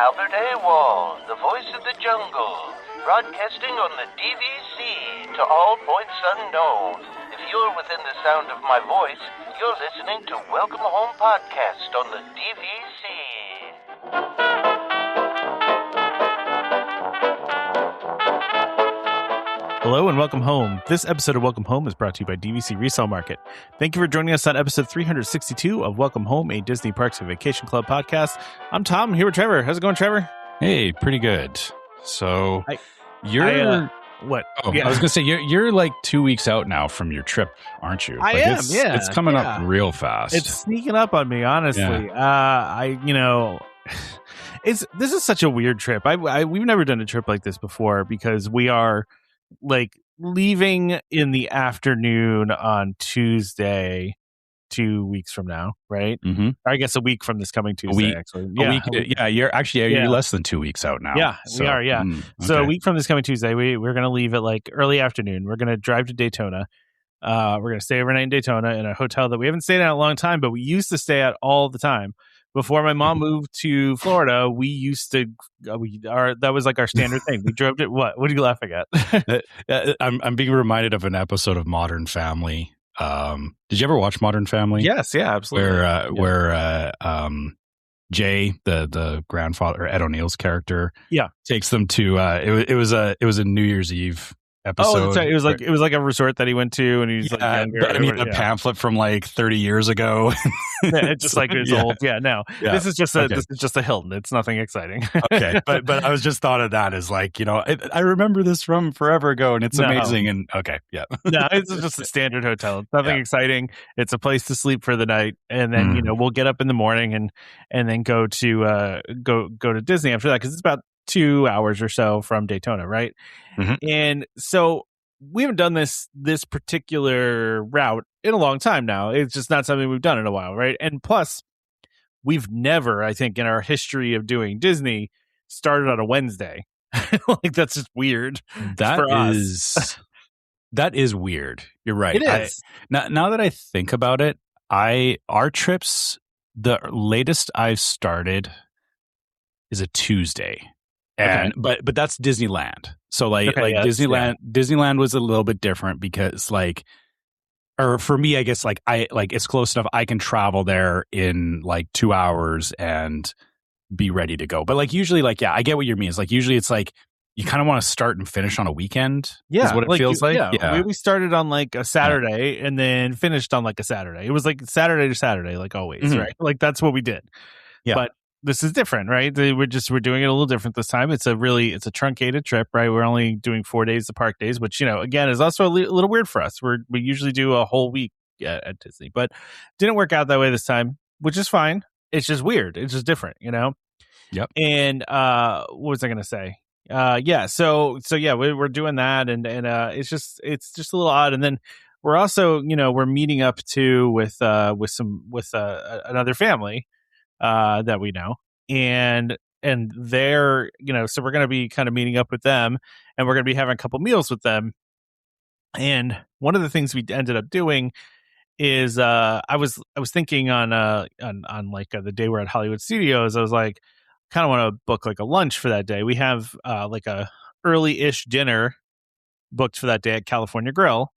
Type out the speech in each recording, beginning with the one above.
Albert Awol, the voice of the jungle, broadcasting on the DVC to all points unknown. If you're within the sound of my voice, you're listening to Welcome Home Podcast on the DVC. Hello and welcome home. This episode of Welcome Home is brought to you by DVC Resale Market. Thank you for joining us on episode 362 of Welcome Home, a Disney Parks and Vacation Club podcast. I'm Tom, here with Trevor. How's it going, Trevor? Hey, pretty good. So what? Oh, yeah. I was going to say, you're like 2 weeks out now from your trip, aren't you? I am, yeah. It's coming up real fast. It's sneaking up on me, honestly. Yeah. This is such a weird trip. We've never done a trip like this before because we are like leaving in the afternoon on Tuesday 2 weeks from now, right? Mm-hmm. I guess a week from this coming Tuesday, actually. Yeah. You're less than 2 weeks out now. Yeah, so, we are, yeah. Okay. So a week from this coming Tuesday, we're going to leave at like early afternoon. We're going to drive to Daytona. We're going to stay overnight in Daytona in a hotel that we haven't stayed at in a long time, but we used to stay at all the time. Before my mom moved to Florida, we used to, that was like our standard thing. We drove to, what are you laughing at? I'm being reminded of an episode of Modern Family. Did you ever watch Modern Family? Yes, yeah, absolutely. Where Jay, the grandfather, Ed O'Neill's character, takes them to, it was a New Year's Eve episode. Oh, that's right. It was like a resort that he went to, and he's like younger. But I mean, a pamphlet from like 30 years ago. It's just like it's old. Yeah, no. Yeah. This is just a Hilton. It's nothing exciting. Okay, but I was just thought of that as like, I remember this from forever ago, and it's amazing. And okay, yeah. No, it's just a standard hotel. It's nothing exciting. It's a place to sleep for the night, and then we'll get up in the morning and then go to Disney after that because it's about 2 hours or so from Daytona, right? Mm-hmm. And so we haven't done this particular route in a long time now. It's just not something we've done in a while, right? And plus, we've never, I think, in our history of doing Disney, started on a Wednesday. Like that's just weird. That is weird. You're right. It is. Now that I think about it, our trips, the latest I've started is a Tuesday. And but that's Disneyland. So Disneyland was a little bit different because or for me, I guess it's close enough. I can travel there in like 2 hours and be ready to go. But usually I get what you mean. It's usually it's you kind of want to start and finish on a weekend. Yeah. Is what it feels like. Yeah. We started on like a Saturday and then finished on like a Saturday. It was like Saturday to Saturday, like always, right? Like that's what we did. Yeah. But this is different, right? We're doing it a little different this time. It's a truncated trip, right? We're only doing 4 days of park days, which, again, is also a little weird for us. We usually do a whole week at Disney, but didn't work out that way this time, which is fine. It's just weird. It's just different, Yep. And what was I going to say? So we're doing that, and it's just a little odd. And then we're also, we're meeting up too with another family that we know, and they're, so we're going to be kind of meeting up with them, and we're going to be having a couple meals with them. And one of the things we ended up doing is I was thinking on like the day we're at Hollywood Studios, I was like, kind of want to book like a lunch for that day. We have like a early-ish dinner booked for that day at California Grill.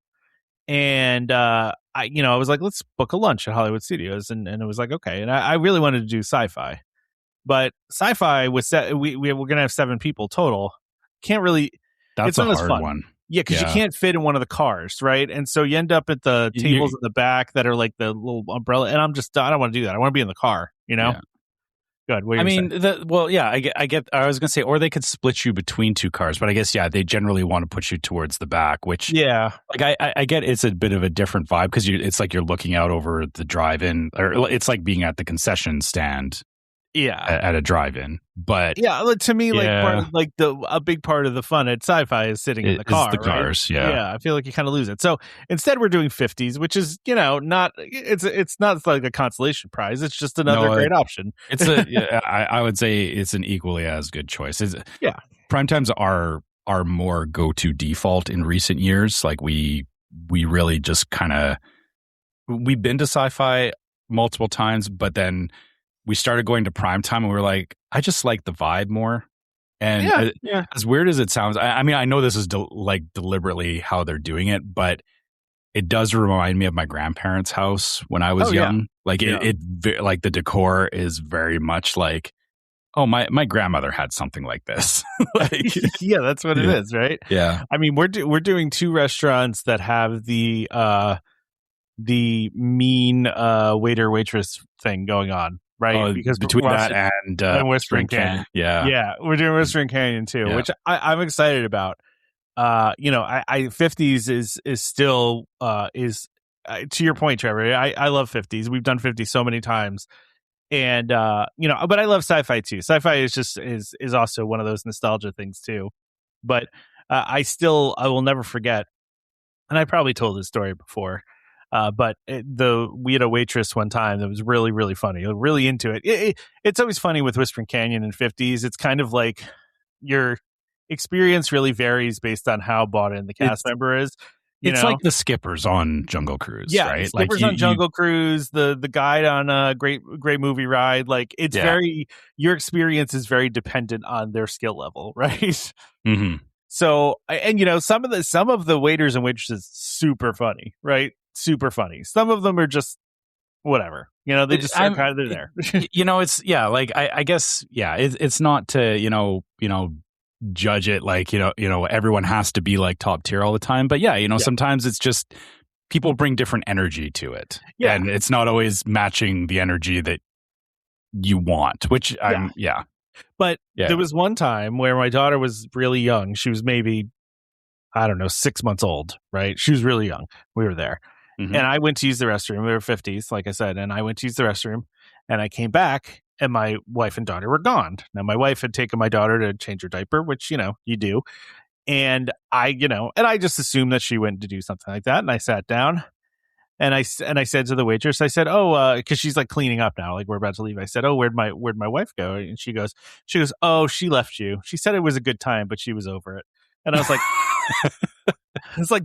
And I was like, let's book a lunch at Hollywood Studios, and it was like, okay. And I really wanted to do sci-fi, but sci-fi was set. We're gonna have 7 people total. Can't really. That's a hard one. Yeah, because you can't fit in one of the cars, right? And so you end up at the tables in the back that are like the little umbrella. And I don't want to do that. I want to be in the car. Yeah. Good. I get. I was gonna say, or they could split you between 2 cars, but I guess they generally want to put you towards the back. Which I get. It's a bit of a different vibe because it's like you're looking out over the drive-in, or it's like being at the concession stand. At a drive-in, but to me, a big part of the fun at sci-fi is sitting in the car. The cars, I feel like you kind of lose it. So instead, we're doing 50s, which is not like a consolation prize. It's just another great option. It's I would say it's an equally as good choice. Prime times are more go-to default in recent years. Like we really just we've been to sci-fi multiple times, but then we started going to primetime, and we were like, I just like the vibe more. And as weird as it sounds, I mean, I know this is deliberately how they're doing it, but it does remind me of my grandparents' house when I was young. Like it like the decor is very much like, oh, my grandmother had something like this. Like, yeah, that's what it is, right? Yeah. I mean, we're doing 2 restaurants that have the mean waiter waitress thing going on, right? Because between that and Whispering Canyon. Yeah, we're doing Whispering Canyon too, which I'm excited about. You know, I 50s is still is to your point, Trevor. I love 50s. We've done 50s so many times. And you know, but I love sci-fi too. Sci-fi is just is also one of those nostalgia things too. But I will never forget, and I probably told this story before. But we had a waitress one time that was really, really funny, really into it. It's always funny with Whispering Canyon and 50s. It's kind of like your experience really varies based on how bought in the cast member is. It's like the skippers on Jungle Cruise, right? Skippers on Jungle Cruise, the guide on a great movie ride. Like it's very, your experience is very dependent on their skill level, right? Mm-hmm. So, and you know, some of the waiters and waitresses super funny, right? Super funny. Some of them are just whatever, you know, they just are kind of there. You know, it's like I guess it's not to you know judge it like you know everyone has to be like top tier all the time, but sometimes it's just people bring different energy to it, and it's not always matching the energy that you want, which but there was one time where my daughter was really young. She was maybe, I don't know, 6 months old, right? She was really young. We were there. And I went to use the restroom. We were 50s, like I said, and I went to use the restroom, and I came back, and my wife and daughter were gone. Now, my wife had taken my daughter to change her diaper, which, you know, you do. And I just assumed that she went to do something like that. And I sat down, and I said to the waitress, I said, oh, because she's like cleaning up now, like we're about to leave. I said, oh, where'd my wife go? And she goes, oh, she left you. She said it was a good time, but she was over it. And I was like, it's like,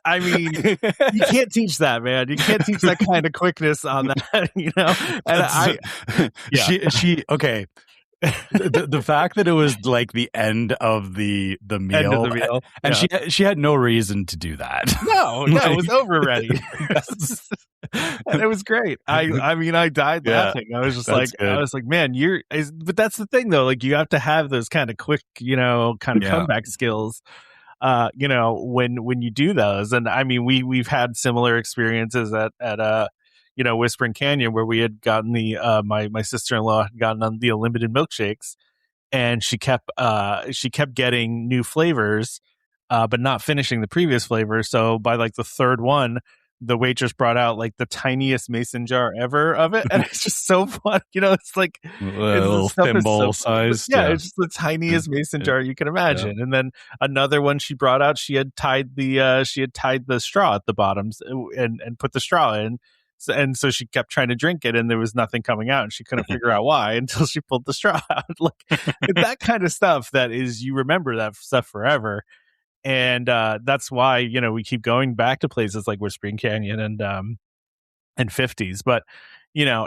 I mean, you can't teach that, man. You can't teach that kind of quickness on that, you know? And she okay. The fact that it was like the end of the meal, and she had no reason to do that. No, it was over already. And it was great. I mean, I died laughing. I was just like, good. I was like, man, but that's the thing though. Like you have to have those kind of quick, you know, kind of comeback skills. You know, when you do those, and I mean, we've had similar experiences at you know, Whispering Canyon, where we had gotten my sister-in-law had gotten on the unlimited milkshakes, and she kept getting new flavors, but not finishing the previous flavor. So by like the third one, the waitress brought out like the tiniest mason jar ever of it, and it's just so fun. You know, it's like a little thimble size. Yeah, it's just the tiniest mason jar you can imagine. And then another one she brought out, she had tied the straw at the bottoms and put the straw in. And so she kept trying to drink it, and there was nothing coming out, and she couldn't figure out why until she pulled the straw out. Like that kind of stuff that is, you remember that stuff forever. And that's why, you know, we keep going back to places like Whispering Canyon and 50s. But, you know,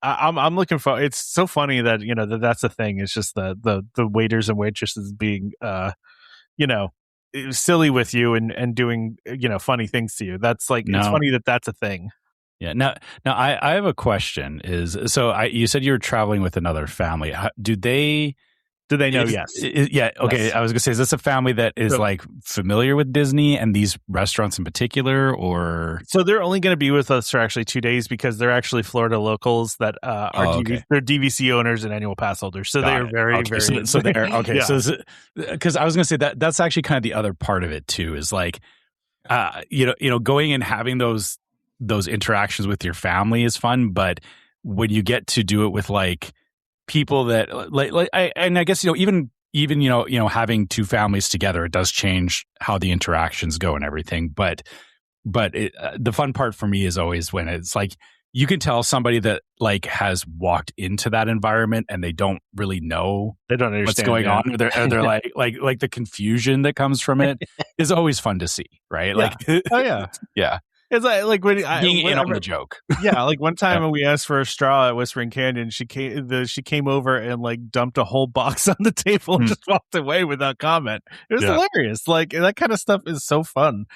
I'm looking for, it's so funny that, you know, that's the thing. It's just the waiters and waitresses being, you know, silly with you and doing, you know, funny things to you. That's like, it's funny that's a thing. Yeah. Now I have a question you said you were traveling with another family. Do they know? Yes. Yeah. Okay. Yes. I was gonna say, is this a family that is like familiar with Disney and these restaurants in particular, or? So they're only going to be with us for actually 2 days because they're actually Florida locals that are they're DVC owners and annual pass holders. So they're very, very. So they're okay. Yeah. So because I was gonna say that's actually kind of the other part of it too, is like, you know, going and having those interactions with your family is fun, but when you get to do it with like people that I guess, you know, even you know having 2 families together, it does change how the interactions go and everything. But the fun part for me is always when it's like you can tell somebody that like has walked into that environment and they don't really know, they don't understand what's going on, or they're like the confusion that comes from it is always fun to see, right? Yeah. Like, oh yeah, yeah. It's like when being in on the joke. Yeah, like one time when we asked for a straw at Whispering Canyon, she came over and like dumped a whole box on the table and just walked away without comment. It was hilarious. Like that kind of stuff is so fun.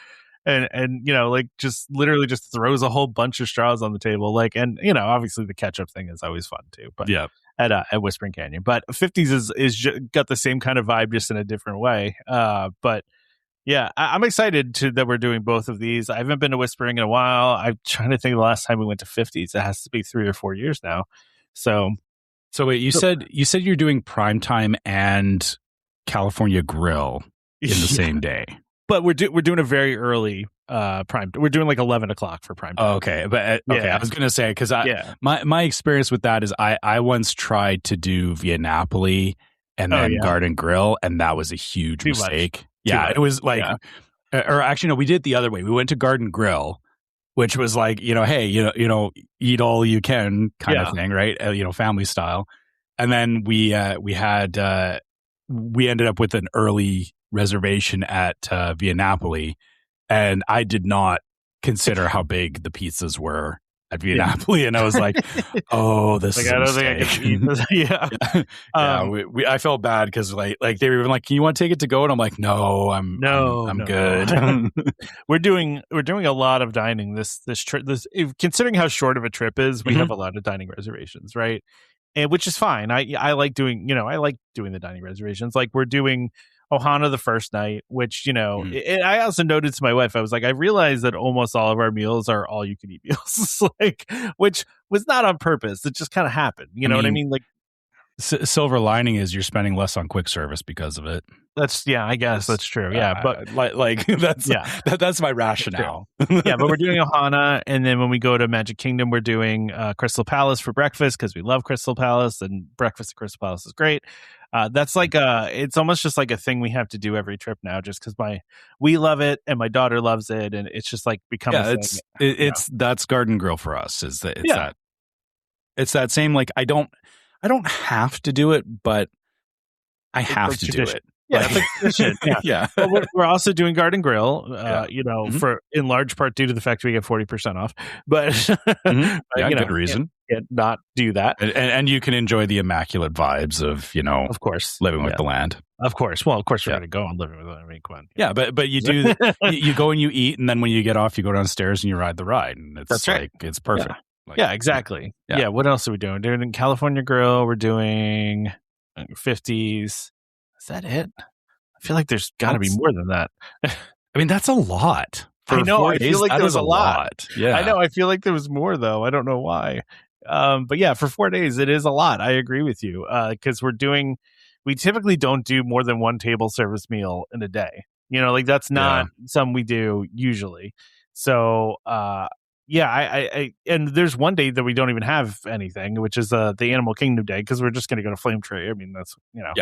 And like just literally just throws a whole bunch of straws on the table. Like, and obviously the ketchup thing is always fun too. But at Whispering Canyon, but 50s is got the same kind of vibe, just in a different way. But yeah, I'm excited that we're doing both of these. I haven't been to Whispering in a while. I'm trying to think of the last time we went to 50s. It has to be 3 or 4 years now. So wait, you said you're doing Primetime and California Grill in the same day. But we're doing a very early prime. We're doing like 11 o'clock for prime time. Oh, okay, but okay, I was gonna say because my experience with that is I once tried to do Via Napoli and then Garden Grill, and that was a huge mistake. It was like, or actually no, we did it the other way. We went to Garden Grill, which was like hey eat all you can kind of thing, right? Family style, and then we ended up with an early reservation at Via Napoli, and I did not consider how big the pizzas were at Via Napoli, and I was like, "Oh, this is I don't think I can eat this." I felt bad because like they were even like, "Can you want to take it to go?" And I'm like, "No, I'm good." We're doing a lot of dining this trip. Considering how short of a trip is, we have a lot of dining reservations, right? And which is fine. I like doing the dining reservations. Like we're doing Ohana the first night, which I also noted to my wife, I was like, I realized that almost all of our meals are all you can eat meals, like, which was not on purpose. It just kind of happened. You know what I mean? Like, silver lining is you're spending less on quick service because of it. I guess that's true. Yeah, but that's my rationale. But we're doing Ohana, and then when we go to Magic Kingdom, we're doing Crystal Palace for breakfast because we love Crystal Palace, and breakfast at Crystal Palace is great. That's like it's almost just like a thing we have to do every trip now, just because we love it and my daughter loves it, and it's just like become a thing. That's Garden Grill for us. It's that same, like I don't have to do it, but I have to tradition. Do it. Yeah, it's like tradition. Yeah. Well, we're also doing Garden Grill, for in large part due to the fact we get 40% off. But good reason. Can't not do that, and you can enjoy the immaculate vibes of course, living with the land. Of course. Well, of course we're going to go on living with the land. I mean, come on. Yeah, but you do you go and you eat, and then when you get off, you go downstairs and you ride the ride, and it's it's perfect. Yeah. Exactly. Yeah. What else are we doing? Doing California Grill. We're doing 50s. Is that it? I feel like there's got to be more than that. I mean, that's a lot. I know. I feel like there was a lot. Yeah. I know. I feel like there was more, though. I don't know why. But yeah, for 4 days, it is a lot. I agree with you. Because we typically don't do more than one table service meal in a day. Like that's not something we do usually. So, I and there's one day that we don't even have anything, which is the Animal Kingdom day, because we're just going to go to Flame Tree. I mean, that's what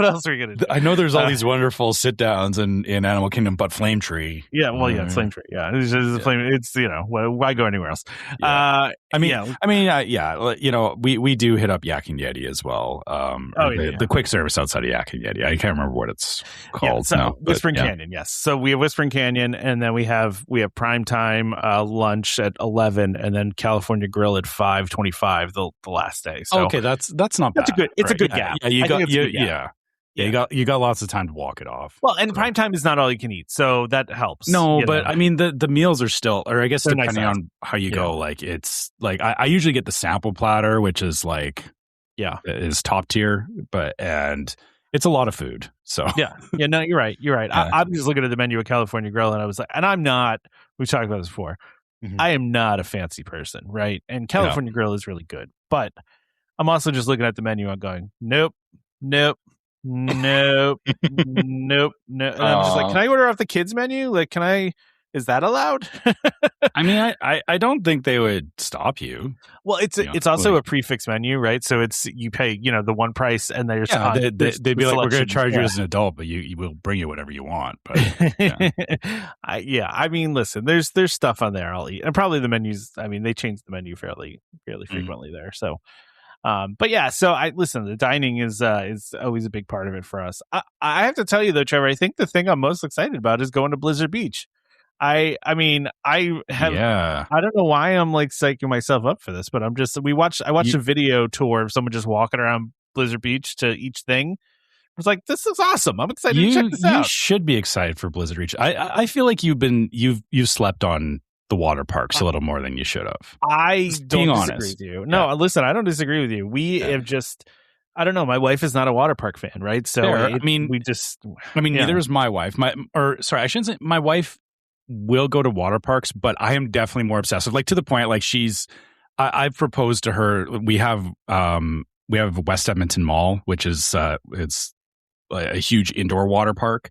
else are we going to do? I know there's all these wonderful sit downs in Animal Kingdom, but Flame Tree. Yeah, well, it's Flame Tree. Yeah, it's just Flame. It's why go anywhere else? We do hit up Yak and Yeti as well. The quick service outside of Yak and Yeti. I can't remember what it's called. Whispering Canyon. Yes. So we have Whispering Canyon, and then we have prime time lunch at 11, and then California Grill at 5:25 the last day. So okay, that's not bad. It's a good gap. Yeah, you got lots of time to walk it off. Well, and prime time is not all you can eat, so that helps. No, but I mean the meals are still, or I guess they're depending on how you go. Like it's like I usually get the sample platter, which is like is top tier, and it's a lot of food. So no, you're right. I'm just looking at the menu at California Grill, and I was like, and I'm not. We've talked about this before. I am not a fancy person, right? And California Grill is really good, but I'm also just looking at the menu and going, nope. And I'm just like, can I order off the kids menu? Like, is that allowed? I mean, I don't think they would stop you. Well, it's also a prefix menu, right? So it's you pay the one price, and there's they'd be like, we're going to charge you as an adult, but you will bring you whatever you want. But I mean, listen, there's stuff on there I'll eat, and probably the menus. I mean, they change the menu fairly frequently there. So But yeah, so listen, the dining is always a big part of it for us. I have to tell you though, Trevor, I think the thing I'm most excited about is going to Blizzard Beach. I mean, I don't know why I'm like psyching myself up for this, but I watched a video tour of someone just walking around Blizzard Beach to each thing. I was like, this is awesome. I'm excited to check this out. You should be excited for Blizzard Beach. I feel like you've slept on the water parks a little more than you should have. I don't disagree with you. No, listen, I don't disagree with you. We have just, I don't know. My wife is not a water park fan, right? So neither is my wife. I shouldn't say my wife will go to water parks, but I am definitely more obsessive. Like to the point, like I've proposed to her. We have West Edmonton Mall, which is it's a huge indoor water park.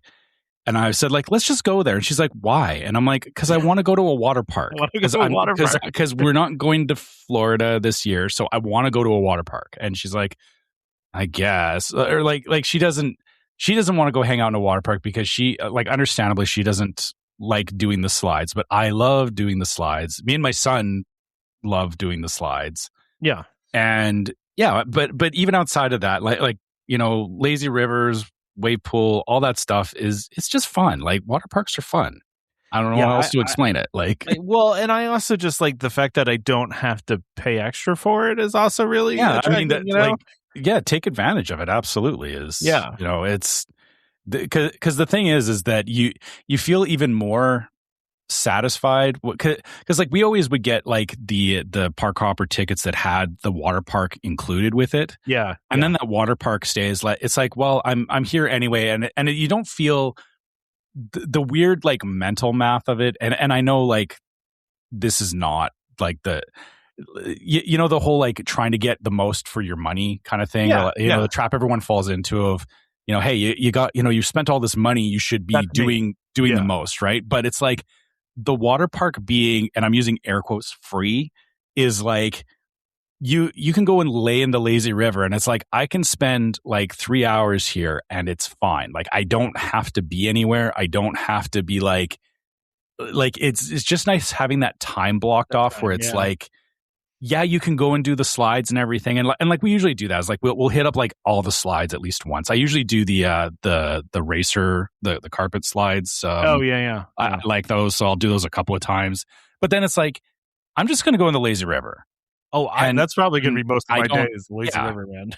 And I said, like, let's just go there. And she's like, why? And I'm like, because I want to go to a water park. Because we're not going to Florida this year, so I want to go to a water park. And she's like, I guess, or like she doesn't want to go hang out in a water park because she, like, understandably, she doesn't like doing the slides. But I love doing the slides. Me and my son love doing the slides. Yeah, and yeah, but even outside of that, like lazy rivers, wave pool, all that stuff it's just fun. Like water parks are fun. I don't know how else to explain it. And I also just like the fact that I don't have to pay extra for it is also really take advantage of it. Absolutely is. Yeah, it's because the thing is that you feel even more satisfied because like we always would get like the park hopper tickets that had the water park included with it, and then that water park stays like it's like, well, I'm here anyway, and you don't feel the weird like mental math of it, and I know like this is not like the the whole like trying to get the most for your money kind of thing, the trap everyone falls into of hey, you got you spent all this money, you should be doing the most, right? But it's like the water park being, and I'm using air quotes, free, is like you can go and lay in the lazy river, and it's like I can spend like 3 hours here and it's fine. Like I don't have to be anywhere. I don't have to be like it's just nice having that time blocked off where it's like, yeah, you can go and do the slides and everything, and like we usually do that. It's like we'll hit up like all the slides at least once. I usually do the racer, the carpet slides. I like those, so I'll do those a couple of times. But then it's like I'm just going to go in the lazy river. And that's probably going to be most of my day is lazy river, man.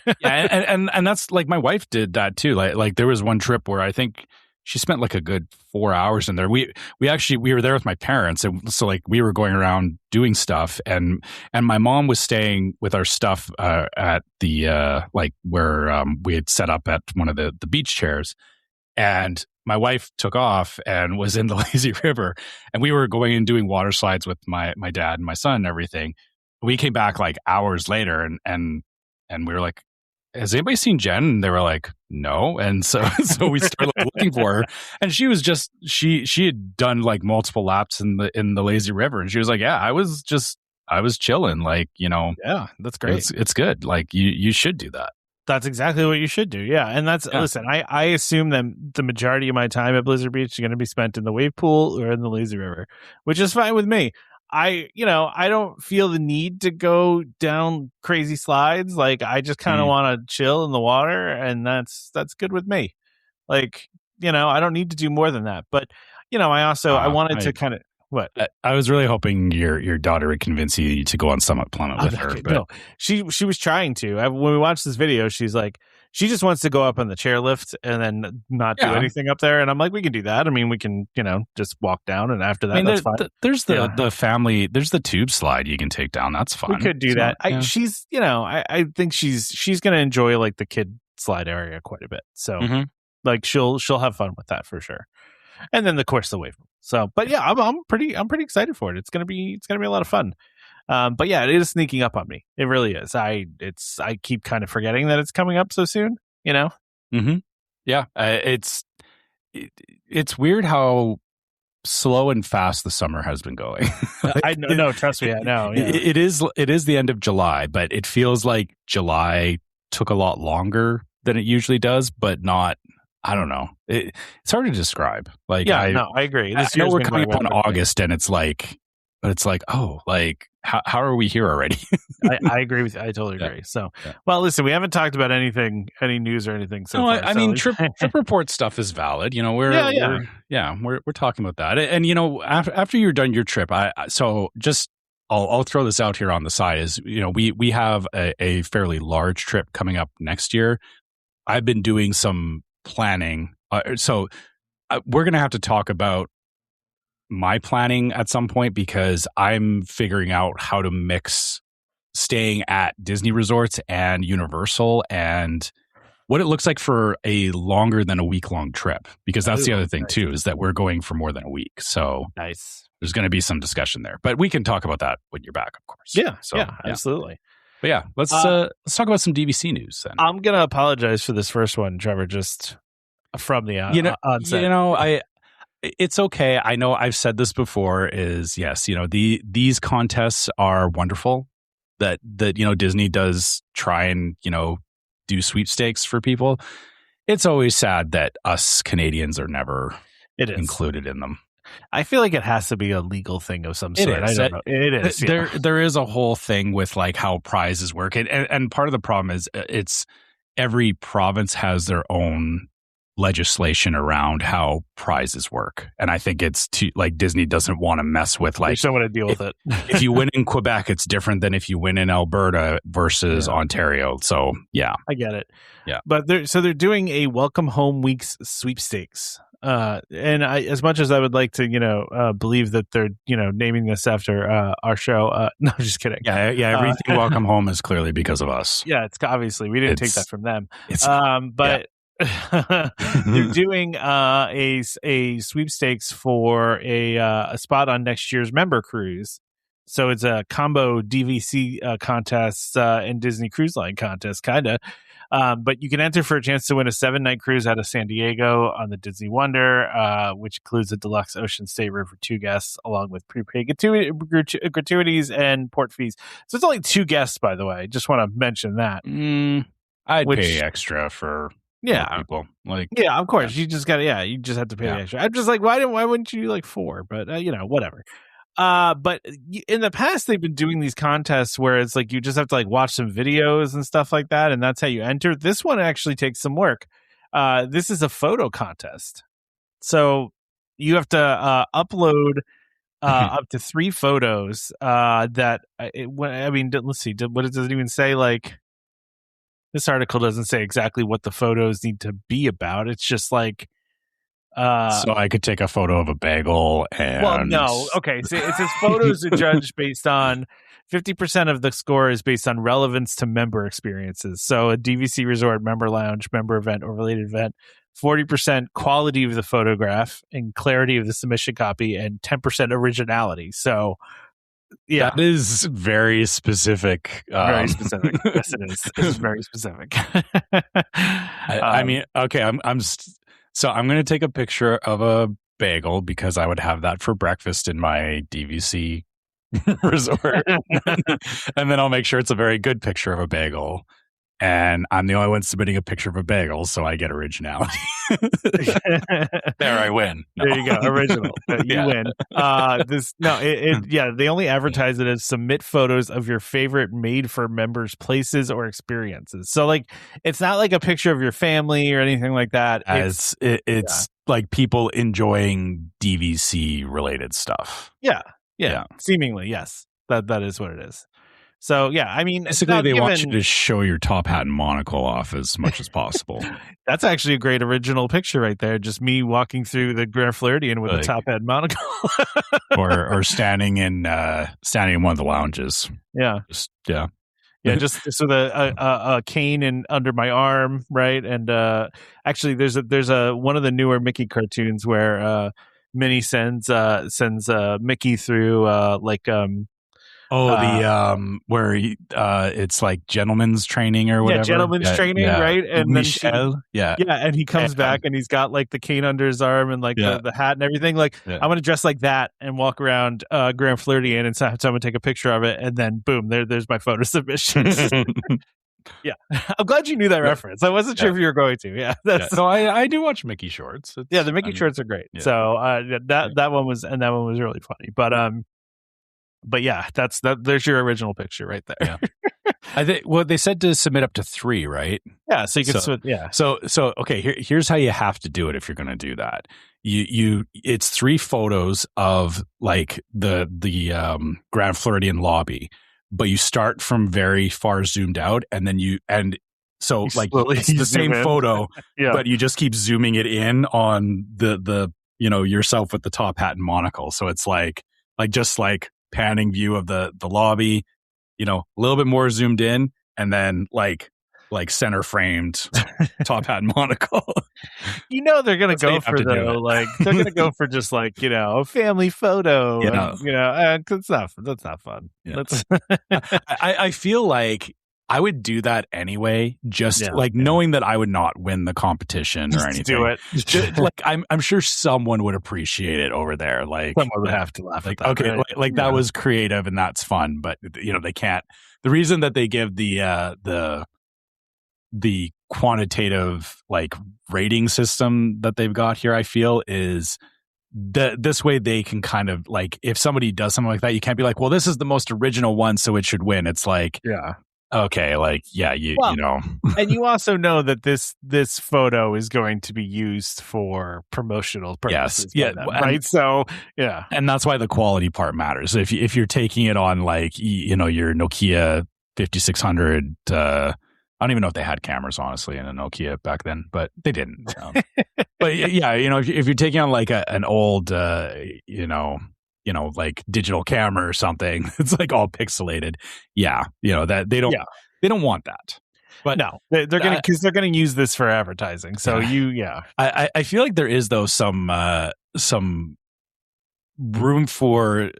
and that's like my wife did that too. Like there was one trip where I think she spent like a good 4 hours in there. We were there with my parents, and so like we were going around doing stuff, and my mom was staying with our stuff at the like where we had set up at one of the beach chairs, and my wife took off and was in the lazy river, and we were going and doing water slides with my dad and my son and everything. We came back like hours later, and we were like, has anybody seen Jen? And they were like, no. And so we started like, looking for her, and she was just she had done like multiple laps in the lazy river, and she was like, yeah, I was chilling, like yeah, that's great. It's good. Like you should do that. That's exactly what you should do. Yeah. And listen, I assume that the majority of my time at Blizzard Beach is going to be spent in the wave pool or in the lazy river, which is fine with me. I don't feel the need to go down crazy slides. Like I just kind of want to chill in the water, and that's good with me. Like, I don't need to do more than that. But, I wanted to kind of what? I was really hoping your daughter would convince you to go on Summit Plummet with her. But no, she was trying to. When we watched this video, she's like, she just wants to go up on the chairlift and then not do anything up there. And I'm like, we can do that. I mean, we can, just walk down, and after that, that's fine. There's the family. There's the tube slide you can take down. That's fun. We could do that. She's, I think she's going to enjoy like the kid slide area quite a bit. So like she'll have fun with that for sure. And then of course the wave. So, but yeah, I'm pretty excited for it. It's gonna be a lot of fun. But yeah, it is sneaking up on me. It really is. I keep kind of forgetting that it's coming up so soon. Yeah, it's weird how slow and fast the summer has been going. I know. Trust me, I know. Yeah. It is the end of July, but it feels like July took a lot longer than it usually does, but not. I don't know. It's hard to describe. Like, I agree. I know we're coming up on August, and it's like but it's like, oh, like how are we here already? I agree with you. I totally agree. So, Yeah. well, listen, we haven't talked about any news or anything so No, far. I mean, trip report stuff is valid. You know, we're talking about that. And you know, after you're done your trip, I'll throw this out here on the side is, you know, we have a fairly large trip coming up next year. I've been doing some planning. So we're going to have to talk about my planning at some point because I'm figuring out how to mix staying at Disney resorts and Universal and what it looks like for a longer than a week-long trip. Because that's the other thing, too, is that we're going for more than a week. So there's going to be some discussion there. But we can talk about that when you're back, of course. Yeah, absolutely. But yeah, let's talk about some DVC news then. I'm going to apologize for this first one, Trevor, just from the onset. You know, it's okay. I know I've said this before is, yes, you know, these contests are wonderful that, you know, Disney does try and, you know, do sweepstakes for people. It's always sad that us Canadians are never included in them. I feel like it has to be a legal thing of some sort. I don't know. It is. There is a whole thing with like how prizes work. And part of the problem is it's every province has their own legislation around how prizes work. And I think it's like Disney doesn't want to mess with like. They don't want to deal with it. If you win in Quebec, it's different than if you win in Alberta versus Ontario. So yeah. I get it. Yeah. But they're doing a Welcome Home Weeks sweepstakes. And as much as I would like to, you know, believe that they're, you know, naming this after our show. No, I'm just kidding. Yeah. Everything Welcome Home is clearly because of us. Yeah, it's obviously we didn't take that from them. But they're doing a sweepstakes for a spot on next year's member cruise. So it's a combo DVC contest and Disney Cruise Line contest, kind of. But you can enter for a chance to win a 7-night cruise out of San Diego on the Disney Wonder, which includes a deluxe ocean stay room for 2 guests, along with prepaid gratuities and port fees. So it's only 2 guests, by the way. Just want to mention that. I'd pay extra for people. Like, yeah, of course. You just got you just have to pay the extra. I'm just like, why wouldn't you like 4? But you know, whatever. But in the past, they've been doing these contests where it's like you just have to like watch some videos and stuff like that, and that's how you enter. This one actually takes some work. This is a photo contest, so you have to upload up to 3 photos. Let's see. What does it even say? Like, this article doesn't say exactly what the photos need to be about. It's just like. So I could take a photo of a bagel and... Well, no. Okay, so it says photos are judged based on 50% of the score is based on relevance to member experiences. So a DVC resort, member lounge, member event, or related event. 40% quality of the photograph and clarity of the submission copy, and 10% originality. So, yeah. That is very specific. Very specific. Yes, it is. It's very specific. I mean, okay, So I'm going to take a picture of a bagel because I would have that for breakfast in my DVC resort. And then I'll make sure it's a very good picture of a bagel. And I'm the only one submitting a picture of a bagel, so I get originality. There I win. No. There you go. Original. You win. They only advertise it as submit photos of your favorite made for members places or experiences. So like it's not like a picture of your family or anything like that. It's like people enjoying DVC related stuff. Yeah. Seemingly, yes. That is what it is. So, yeah, I mean... Basically, they want you to show your top hat and monocle off as much as possible. That's actually a great original picture right there. Just me walking through the Grand Floridian with a top hat and monocle. or standing in one of the lounges. Yeah. Just with a cane and under my arm, right? And actually, there's a one of the newer Mickey cartoons where Minnie sends Mickey through where it's like gentleman's training or whatever. Yeah, gentleman's training, right? And Michelle, and he comes back and he's got like the cane under his arm and like the hat and everything. Like, I'm gonna dress like that and walk around Grand Floridian and have someone take a picture of it, and then boom, there's my photo submissions. Yeah, I'm glad you knew that reference. I wasn't sure if you were going to. Yeah, so I do watch Mickey shorts. The Mickey shorts are great. So that one was really funny, but But yeah, there's your original picture right there. Yeah. I think they said to submit up to 3, right? Yeah, so you can So okay, here's how you have to do it if you're going to do that. It's 3 photos of like the Grand Floridian lobby, but you start from very far zoomed out, and then so like it's the same photo, but you just keep zooming it in on the yourself with the top hat and monocle. So it's like just like panning view of the lobby, a little bit more zoomed in, and then like center framed top hat and monocle. They're gonna go for they're gonna go for just like a family photo. That's not fun. Yeah. I feel like I would do that anyway, just knowing that I would not win the competition or anything. Do it. Like I'm sure someone would appreciate it over there. Like someone would have to laugh at that. Okay, right? That was creative and that's fun, but they can't. The reason that they give the quantitative like rating system that they've got here, I feel, is this way they can kind of like, if somebody does something like that, you can't be like, well, this is the most original one, so it should win. It's like, okay, like, and you also know that this photo is going to be used for promotional purposes. Yes, right. So and that's why the quality part matters. If you're taking it on like your Nokia 5600, I don't even know if they had cameras, honestly, in a Nokia back then, but they didn't. But yeah, if you're taking on like an old, like digital camera or something, it's like all pixelated. Yeah, that they don't want that. But no, they're gonna use this for advertising. So I feel like there is though some room for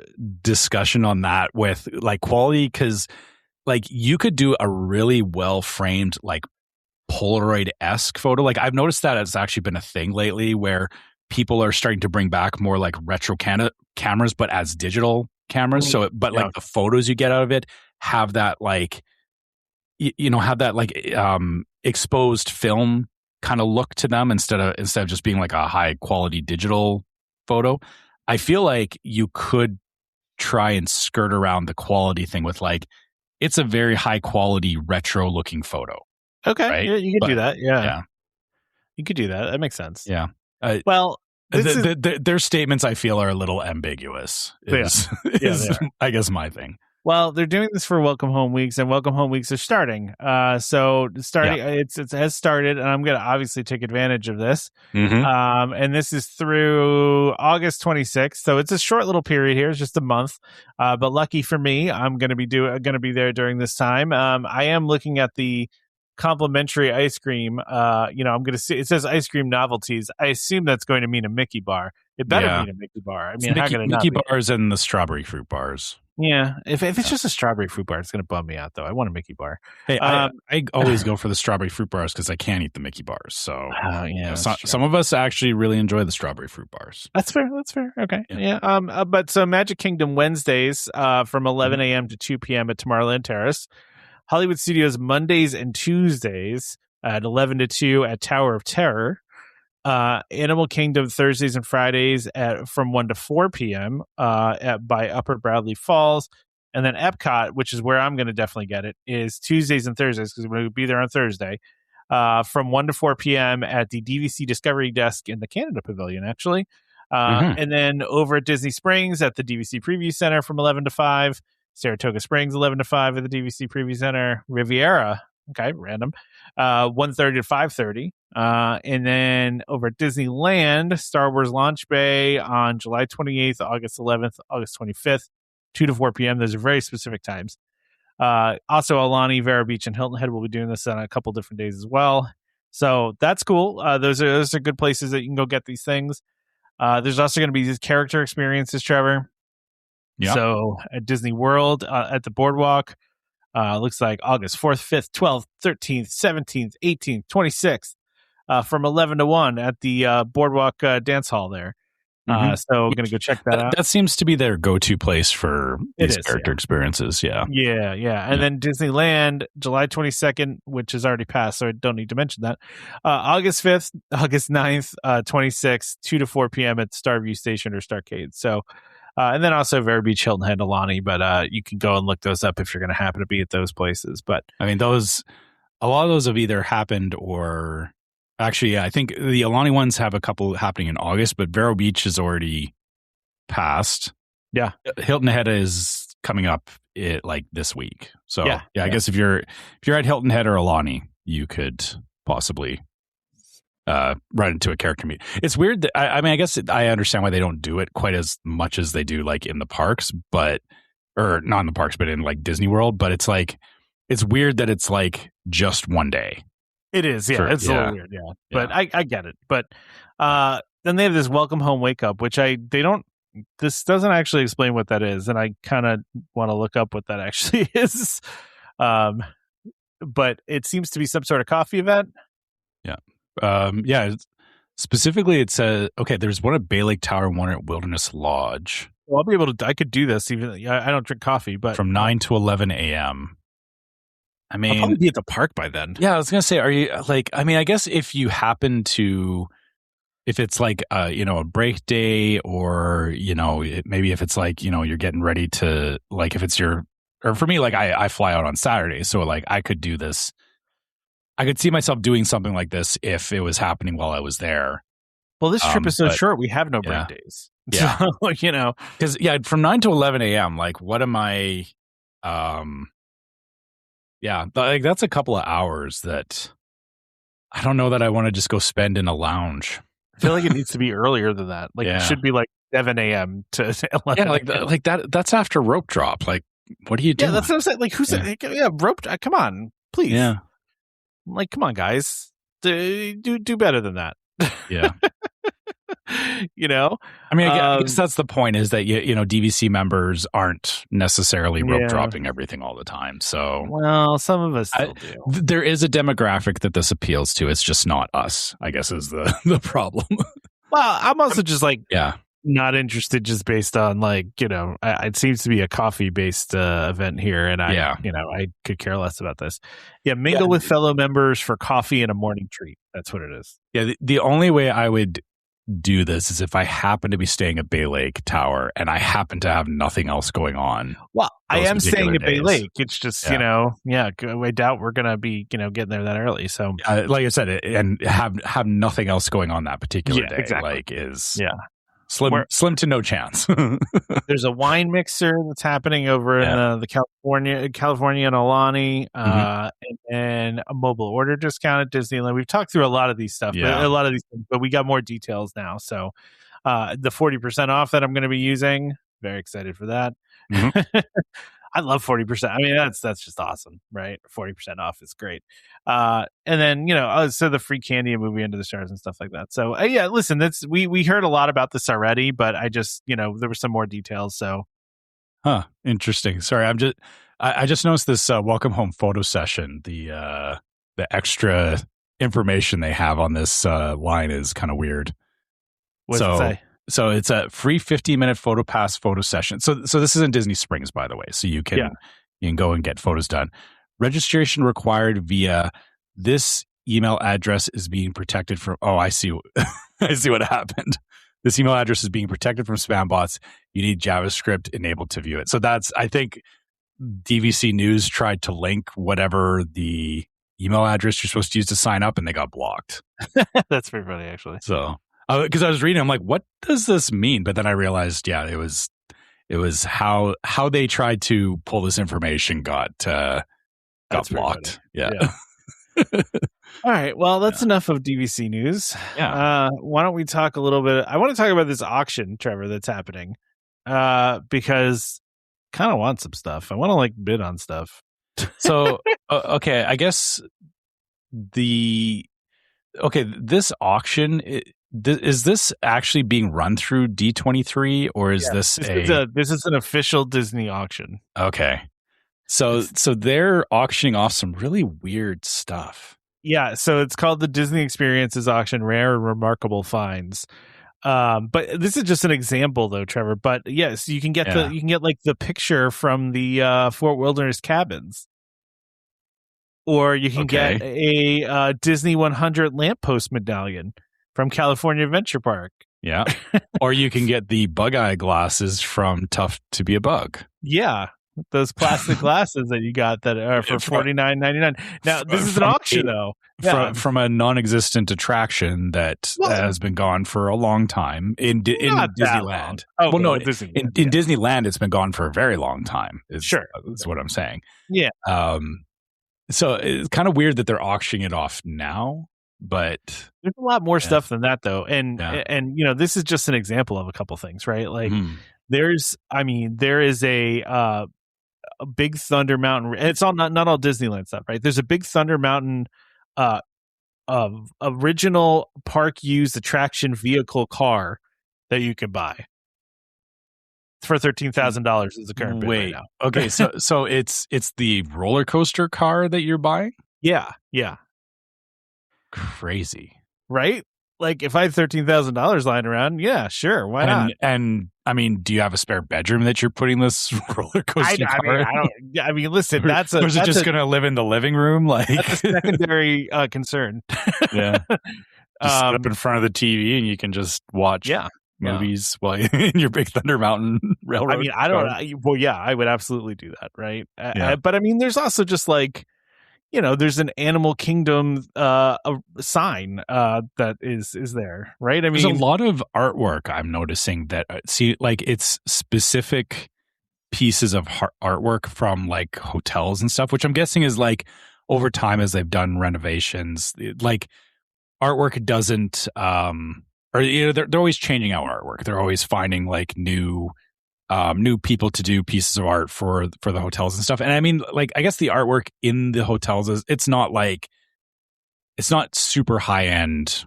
discussion on that with like quality, because like you could do a really well framed like Polaroid-esque photo. Like I've noticed that it's actually been a thing lately where people are starting to bring back more like retro cameras, but as digital cameras. So, like the photos you get out of it have that like, have that like exposed film kind of look to them instead of just being like a high quality digital photo. I feel like you could try and skirt around the quality thing with like, it's a very high quality retro looking photo. Okay. Right? You could do that. Yeah. You could do that. That makes sense. Yeah. Well, their statements I feel are a little ambiguous. Is I guess my thing. Well, they're doing this for Welcome Home Weeks, and Welcome Home Weeks are starting. It has started, and I'm going to obviously take advantage of this. Mm-hmm. And this is through August 26th, so it's a short little period here. It's just a month. But lucky for me, I'm going to be there during this time. I am looking at the complimentary ice cream. I'm going to see it says ice cream novelties. I assume that's going to mean a Mickey bar. It better mean a Mickey bar. I mean, how can it not Mickey be? bars and the strawberry fruit bars. Yeah, if it's just a strawberry fruit bar, it's going to bum me out, though. I want a Mickey bar. Hey, I always go for the strawberry fruit bars because I can't eat the Mickey bars. So some of us actually really enjoy the strawberry fruit bars. That's fair. Okay. Yeah. But so Magic Kingdom Wednesdays from 11 a.m. to 2 p.m. at Tomorrowland Terrace. Hollywood Studios Mondays and Tuesdays at 11 to 2 at Tower of Terror. Animal Kingdom Thursdays and Fridays from 1 to 4 p.m. By Upper Bradley Falls. And then Epcot, which is where I'm going to definitely get it, is Tuesdays and Thursdays because we're going to be there on Thursday from 1 to 4 p.m. at the DVC Discovery Desk in the Canada Pavilion, actually. And then over at Disney Springs at the DVC Preview Center from 11 to 5. Saratoga Springs, 11 to 5 at the DVC Preview Center. Riviera, okay, random, 1:30 to 5:30. And then over at Disneyland, Star Wars Launch Bay on July 28th, August 11th, August 25th, 2 to 4 p.m. Those are very specific times. Also, Aulani, Vero Beach, and Hilton Head will be doing this on a couple different days as well. So that's cool. Those are good places that you can go get these things. There's also going to be these character experiences, Trevor. Yeah. So at Disney World, at the Boardwalk, looks like August 4th, 5th, 12th, 13th, 17th, 18th, 26th, from 11 to 1 at the Boardwalk Dance Hall there. So I'm going to go check that out. That seems to be their go-to place for these character experiences. Yeah. And then Disneyland, July 22nd, which has already passed, so I don't need to mention that. August 5th, August 9th, 26th, 2 to 4 p.m. at Starview Station or Starcade. So And then also Vero Beach, Hilton Head, Alani, but you can go and look those up if you're going to happen to be at those places. But I mean, a lot of those have either happened or actually, yeah, I think the Alani ones have a couple happening in August, but Vero Beach is already passed. Yeah. Hilton Head is coming up this week. So I guess if you're at Hilton Head or Alani, you could possibly run into a character meet. It's weird that I mean, I guess I understand why they don't do it quite as much as they do like in the parks, or not in the parks, but in like Disney World. But it's like, it's weird that it's like just one day. It is, yeah. It's a little weird, yeah. But I get it. But then they have this welcome home wake up, which this doesn't actually explain what that is, and I kind of want to look up what that actually is. But it seems to be some sort of coffee event. Yeah. Specifically, it says, okay, there's one at Bay Lake Tower and one at Wilderness Lodge. Well, I'll be able to. I could do this even. I don't drink coffee, but from 9 to 11 a.m. I mean, I'll probably be at the park by then. Yeah, I was gonna say, are you like? I mean, I guess if you happen to, if it's like a break day, or maybe if it's like you're getting ready to, like, if it's or for me, like I fly out on Saturday, so like I could do this. I could see myself doing something like this if it was happening while I was there. Well, this trip is so short; we have no break days. Yeah, so, because from 9 to 11 a.m. Like, what am I? Yeah, like that's a couple of hours that I don't know that I want to just go spend in a lounge. I feel like it needs to be earlier than that. Like it should be like 7 a.m. to 11. Yeah, like that. That's after rope drop. Like, what are you doing? Yeah, that's what I'm saying. Like, who's rope? Come on, please. Yeah, like, come on, guys, do better than that. Yeah. I mean, I guess that's the point, is that DVC members aren't necessarily rope dropping everything all the time. So, well, some of us still do. There is a demographic that this appeals to. It's just not us, I guess, is the problem. Well, I'm also just like not interested, just based on like it seems to be a coffee based event here, and I could care less about this. Mingle with fellow members for coffee and a morning treat. That's what it is. Yeah, the only way I would do this is if I happen to be staying at Bay Lake Tower and I happen to have nothing else going on. Well, I am staying at Bay Lake. It's just, I doubt we're going to be, getting there that early. So, like I said, and have nothing else going on the particular day. Exactly. Like slim to no chance. There's a wine mixer that's happening over in the California and Alani, and a mobile order discount at Disneyland. We've talked through a lot of these stuff, but we got more details now. So the 40% off that I'm going to be using, very excited for that. Mm-hmm. I love 40%. I mean, that's just awesome, right? 40% off is great. And then, so the free candy and movie Into the Stars and stuff like that. So listen, we heard a lot about this already, but I just, there were some more details. So, interesting. Sorry, I just noticed this welcome home photo session. The extra information they have on this line is kind of weird. What does it say? So it's a free 15-minute photo pass photo session. So this is in Disney Springs, by the way. So you can go and get photos done. Registration required via this email address is being protected from. Oh, I see. I see what happened. This email address is being protected from spam bots. You need JavaScript enabled to view it. So I think DVC News tried to link whatever the email address you're supposed to use to sign up, and they got blocked. That's pretty funny, actually. So. Because I was reading, I'm like, what does this mean? But then I realized, it was how they tried to pull this information got blocked. Yeah. All right. Well, that's enough of DVC news. Yeah. Why don't we talk a little bit? I want to talk about this auction, Trevor, that's happening. Because I kind of want some stuff. I want to bid on stuff. So, okay, I guess this auction. Is this actually being run through D23, or is this is an official Disney auction? Okay, so they're auctioning off some really weird stuff. Yeah, so it's called the Disney Experiences Auction: Rare and Remarkable Finds. But this is just an example, though, Trevor. But yes, you can get the picture from the Fort Wilderness cabins. Or you can get a Disney 100 lamppost medallion from California Adventure Park. Yeah. Or you can get the bug eye glasses from Tough to Be a Bug. Yeah. Those plastic glasses that you got that are for $49.99. Now, this is an auction, though. Yeah. From a non-existent attraction that has been gone for a long time in Disneyland. Oh, well, no, Disneyland, in Disneyland, it's been gone for a very long time. Is what I'm saying. Yeah. So it's kind of weird that they're auctioning it off now, but there's a lot more stuff than that, though. And this is just an example of a couple things, right? Like there is a Big Thunder Mountain. It's all not all Disneyland stuff, right? There's a Big Thunder Mountain of original park used attraction vehicle car that you can buy for $13,000 is the current bid right now. Okay, so it's the roller coaster car that you're buying? Yeah. Crazy, right? Like if I had $13,000 lying around, yeah, sure, why not? And I mean, do you have a spare bedroom that you're putting this roller coaster car in? I mean, listen, or is it just going to live in the living room? Like that's a secondary concern. Yeah, just sit up in front of the TV and you can just watch movies while in your Big Thunder Mountain railroad. I mean, I would absolutely do that, right? But I mean, there's also just like, there's an Animal Kingdom a sign that is there, right? I mean, there's a lot of artwork I'm noticing that it's specific pieces of artwork from like hotels and stuff, which I'm guessing is like over time as they've done renovations, like artwork doesn't or they're always changing out artwork. They're always finding like new people to do pieces of art for the hotels and stuff. And I mean, like, I guess the artwork in the hotels it's not super high end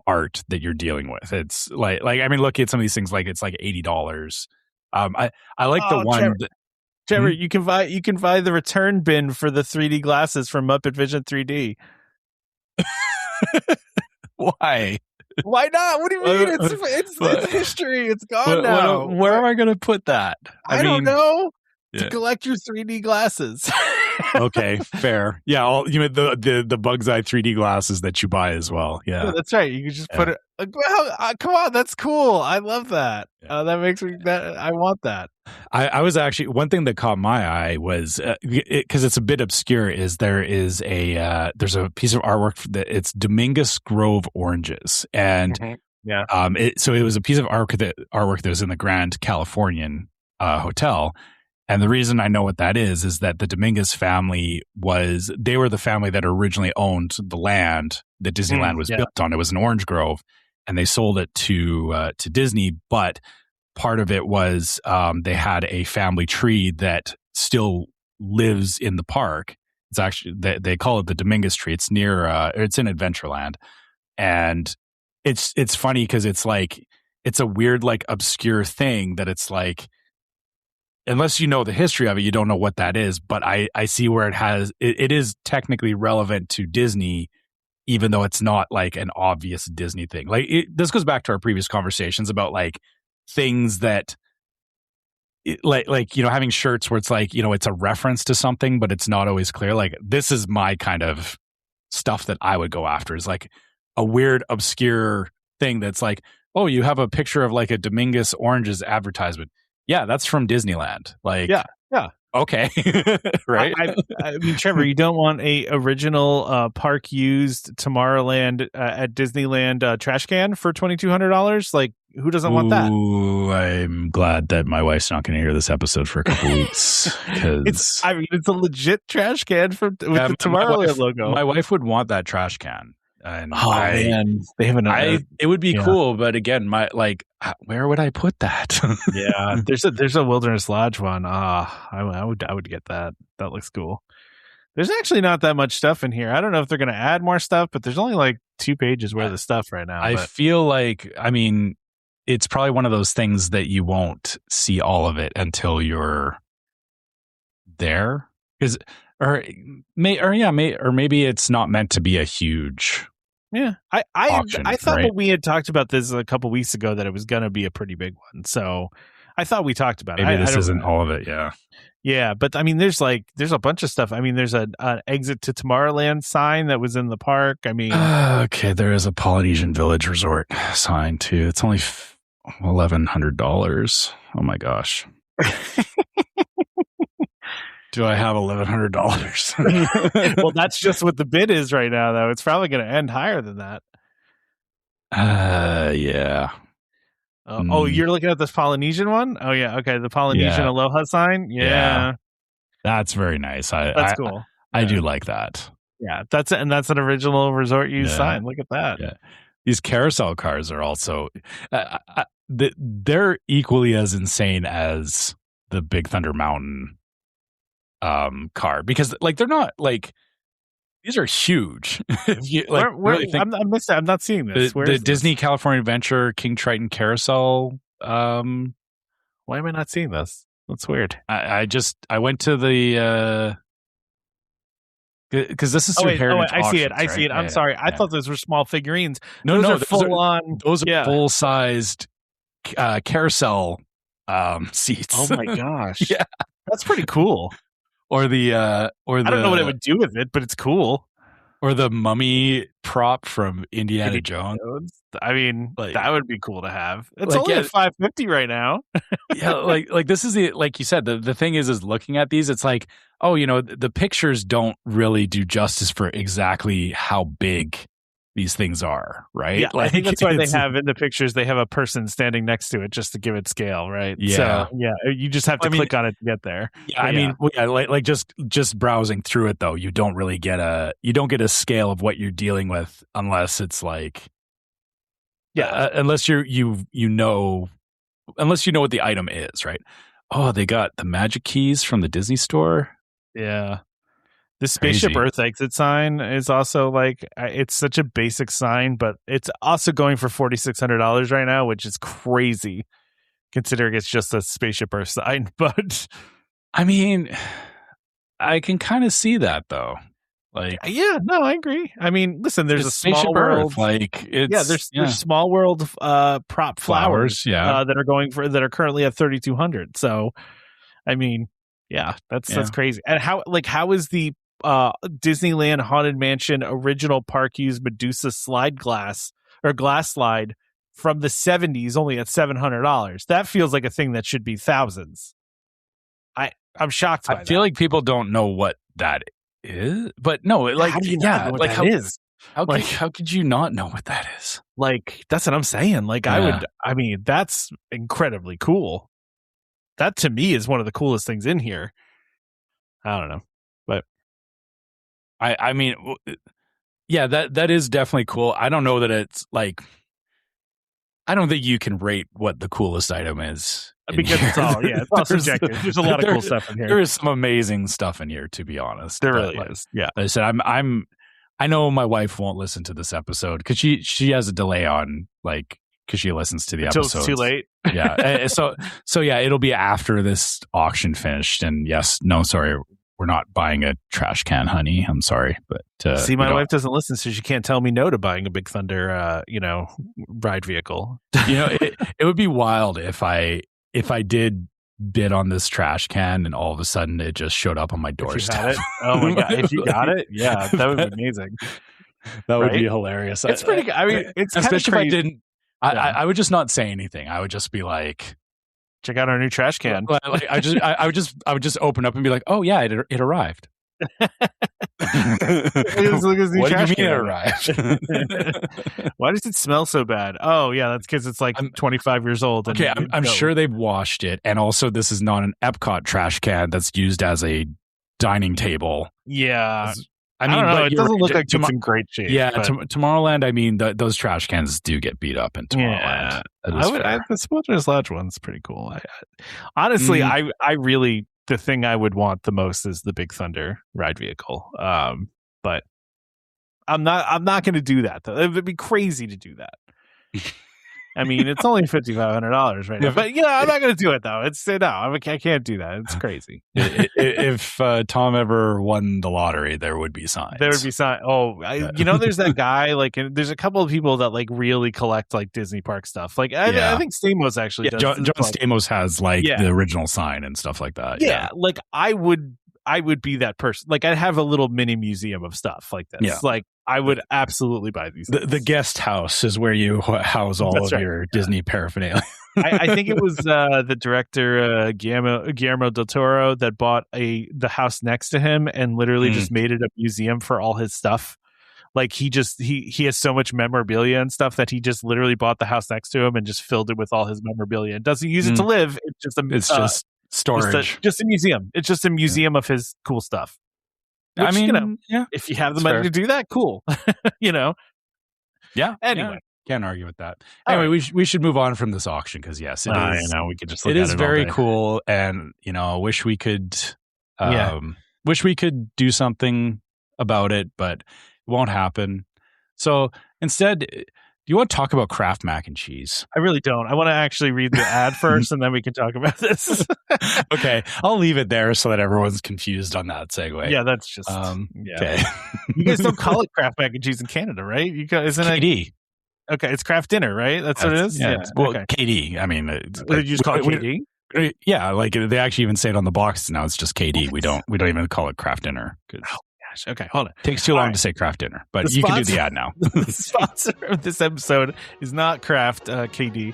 art that you're dealing with. It's like I mean, look at some of these things, like it's like $80. I like the one Trevor, you can buy the return bin for the 3D glasses from Muppet Vision 3D. Why? Why not? What do you mean? It's history. It's gone now. Where am I going to put that? I don't know. To collect your 3D glasses. Okay, fair. Yeah, you mean the Bug's Eye 3D glasses that you buy as well. Yeah, that's right. You can just put it. Come on, that's cool. I love that. That makes me I want that. I was actually, one thing that caught my eye was because it's a bit obscure. There's a piece of artwork that it's Dominguez Grove oranges, and so it was a piece of artwork that was in the Grand Californian Hotel. And the reason I know what that is that the Dominguez family they were the family that originally owned the land that Disneyland was built on. It was an orange grove, and they sold it to Disney. But part of it was they had a family tree that still lives in the park. It's actually they call it the Dominguez tree. It's near it's in Adventureland, and it's funny because it's like it's a weird like obscure thing that it's like. Unless you know the history of it, you don't know what that is. But I see where it is technically relevant to Disney, even though it's not like an obvious Disney thing. Like this goes back to our previous conversations about like things that, like having shirts where it's like it's a reference to something, but it's not always clear. Like this is my kind of stuff that I would go after. Is like a weird obscure thing that's like, oh, you have a picture of like a Dominguez oranges advertisement. Yeah, that's from Disneyland. Like, yeah. Okay, right? I mean, Trevor, you don't want a original park used Tomorrowland at Disneyland trash can for $2,200? Like, who doesn't want that? Ooh, I'm glad that my wife's not going to hear this episode for a couple weeks. It's a legit trash can with the Tomorrowland logo. My wife would want that trash can. And man, they have another. It would be cool, but again, where would I put that? Yeah, there's a Wilderness Lodge one. I would get that. That looks cool. There's actually not that much stuff in here. I don't know if they're going to add more stuff, but there's only like 2 pages worth of stuff right now. I feel like, I mean, it's probably one of those things that you won't see all of it until you're there, or maybe it's not meant to be a huge. Yeah, I thought that we had talked about this a couple weeks ago that it was going to be a pretty big one. So I thought we talked about maybe it. This isn't all of it. Yeah. Yeah, but I mean, there's a bunch of stuff. I mean, there's an exit to Tomorrowland sign that was in the park. I mean, Okay, there is a Polynesian Village Resort sign too. It's only $1,100. Oh my gosh. Do I have $1,100? well, that's just what the bid is right now, though. It's probably going to end higher than that. Yeah. Oh, you're looking at this Polynesian one? Oh, yeah. Okay, the Polynesian Aloha sign. Yeah, that's very nice. That's cool. I do like that. Yeah, that's an original resort use sign. Look at that. Yeah, these carousel cars are also they're equally as insane as the Big Thunder Mountain car, because like they're not like, these are huge. You, like, really think, I'm not seeing this. The Disney California Adventure King Triton Carousel. Why am I not seeing this? That's weird. I went to the because this is through Heritage I see it. Auctions, I see it. right? I'm sorry. I thought those were small figurines. No, those are full on. Those are full sized carousel seats. Oh my gosh! Yeah, that's pretty cool. I don't know what it would do with it, but it's cool. Or the mummy prop from Indiana Jones. I mean, like, that would be cool to have. It's only at $550 right now. Yeah, like this is like you said, the thing is looking at these, it's like, oh, the pictures don't really do justice for exactly how big these things are, right? Yeah, I think that's why they have in the pictures, they have a person standing next to it just to give it scale, right? Yeah. So, yeah, you just have to click on it to get there. Yeah, like just browsing through it though, you don't get a scale of what you're dealing with unless it's like, unless you know what the item is, right? Oh, they got the magic keys from the Disney store. Yeah. The Spaceship Earth exit sign is also like, it's such a basic sign, but it's also going for $4,600 right now, which is crazy considering it's just a Spaceship Earth sign. But I mean, I can kind of see that though. Like, yeah, no, I agree. I mean, listen, there's a Small World, like it's there's Small World prop flowers, that are currently at $3,200. So, I mean, yeah, that's crazy. And how is the Disneyland Haunted Mansion original park used Medusa glass slide from the 70s only at $700? That feels like a thing that should be thousands. I'm shocked by that. I feel like people don't know what that is, but no, like, how do you not know what that is? How could you not know what that is? Like, that's what I'm saying. Like, that's incredibly cool. That to me is one of the coolest things in here. I don't know, but I mean, yeah, that is definitely cool. I don't know that it's like, I don't think you can rate what the coolest item is because it's all subjective. There's a lot of cool stuff in here. There is some amazing stuff in here, to be honest. There really is. Yeah, like I said, I know my wife won't listen to this episode because she has a delay on, like, because she listens to the episodes. It's too late. Yeah. So yeah, it'll be after this auction finished. And yes, no, sorry, we're not buying a trash can, honey. I'm sorry, but see, my wife doesn't listen, so she can't tell me no to buying a Big Thunder, ride vehicle. It would be wild if I did bid on this trash can and all of a sudden it just showed up on my doorstep. Oh my god! If you got it, yeah, that would be amazing. That would be hilarious. It's pretty good. I mean, it's especially if I didn't. I would just not say anything. I would just be like, check out our new trash can. Like, I would just open up and be like, oh yeah, it arrived. Look at this new what trash do you mean can. It arrived? Why does it smell so bad? Oh yeah, that's because it's like 25 years old. Okay, I'm sure they've washed it, and also this is not an Epcot trash can that's used as a dining table. Yeah. I mean, don't know. It doesn't look like it's in great shape. Yeah, Tomorrowland. I mean, those trash cans do get beat up in Tomorrowland. Yeah, the Smulders Lodge one's pretty cool. Honestly, I really, the thing I would want the most is the Big Thunder ride vehicle. But I'm not going to do that though. It would be crazy to do that. I mean, it's only $5,500 right now, but I'm not going to do it though. I can't do that. It's crazy. If Tom ever won the lottery, there would be signs. There would be signs. Oh, there's that guy. Like, there's a couple of people that like really collect like Disney park stuff. Like, I think Stamos actually does. John Stamos has the original sign and stuff like that. Yeah, like I would be that person. Like, I'd have a little mini museum of stuff like this. Yeah. Like, I would absolutely buy these things. The guest house is where you house all of your Disney paraphernalia. I think it was the director Guillermo del Toro that bought the house next to him and literally just made it a museum for all his stuff. Like, he has so much memorabilia and stuff that he just literally bought the house next to him and just filled it with all his memorabilia. It doesn't use it to live. It's just storage. Just a museum. It's just a museum of his cool stuff. Which, I mean, if you have the money to do that, cool. Yeah. Anyway, can't argue with that. Anyway, we should move on from this auction because yes, it is. We could just look it at is it very all day. cool, and wish we could do something about it, but it won't happen. So instead, do you want to talk about Kraft mac and cheese? I really don't. I want to actually read the ad first, and then we can talk about this. Okay, I'll leave it there so that everyone's confused on that segue. Yeah, that's just okay. You guys don't call it Kraft mac and cheese in Canada, right? Isn't KD. Okay, it's Kraft dinner, right? That's what it is. Yeah. Well, okay. KD. I mean, did you just call it KD? Yeah, like they actually even say it on the box now. It's just KD. We don't even call it Kraft dinner. Okay, hold on. Takes too long to say Kraft dinner, but you can do the ad now. The sponsor of this episode is not Kraft KD.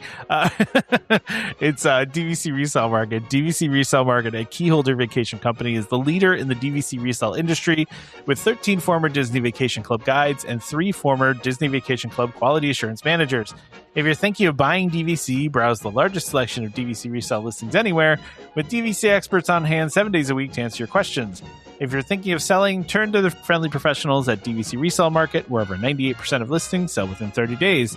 It's DVC Resale Market. DVC Resale Market, a keyholder vacation company, is the leader in the DVC resale industry with 13 former Disney Vacation Club guides and 3 former Disney Vacation Club quality assurance managers. If you're thinking of buying DVC, browse the largest selection of DVC resale listings anywhere with DVC experts on hand 7 days a week to answer your questions. If you're thinking of selling, turn to the friendly professionals at DVC Resale Market, where over 98% of listings sell within 30 days.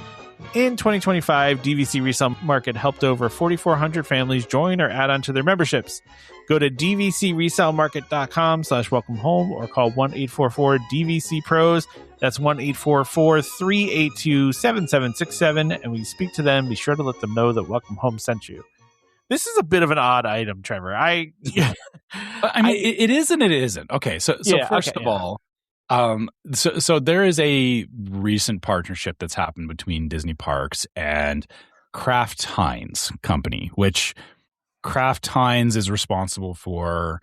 In 2025, DVC Resale Market helped over 4,400 families join or add on to their memberships. Go to dvcresalemarket.com/welcome home or call 1-844-DVC-PROS. That's 1-844-382-7767. And when you speak to them, be sure to let them know that Welcome Home sent you. This is a bit of an odd item, Trevor. I mean, it is and it isn't. Okay, so first of all, so there is a recent partnership that's happened between Disney Parks and Kraft Heinz Company, which Kraft Heinz is responsible for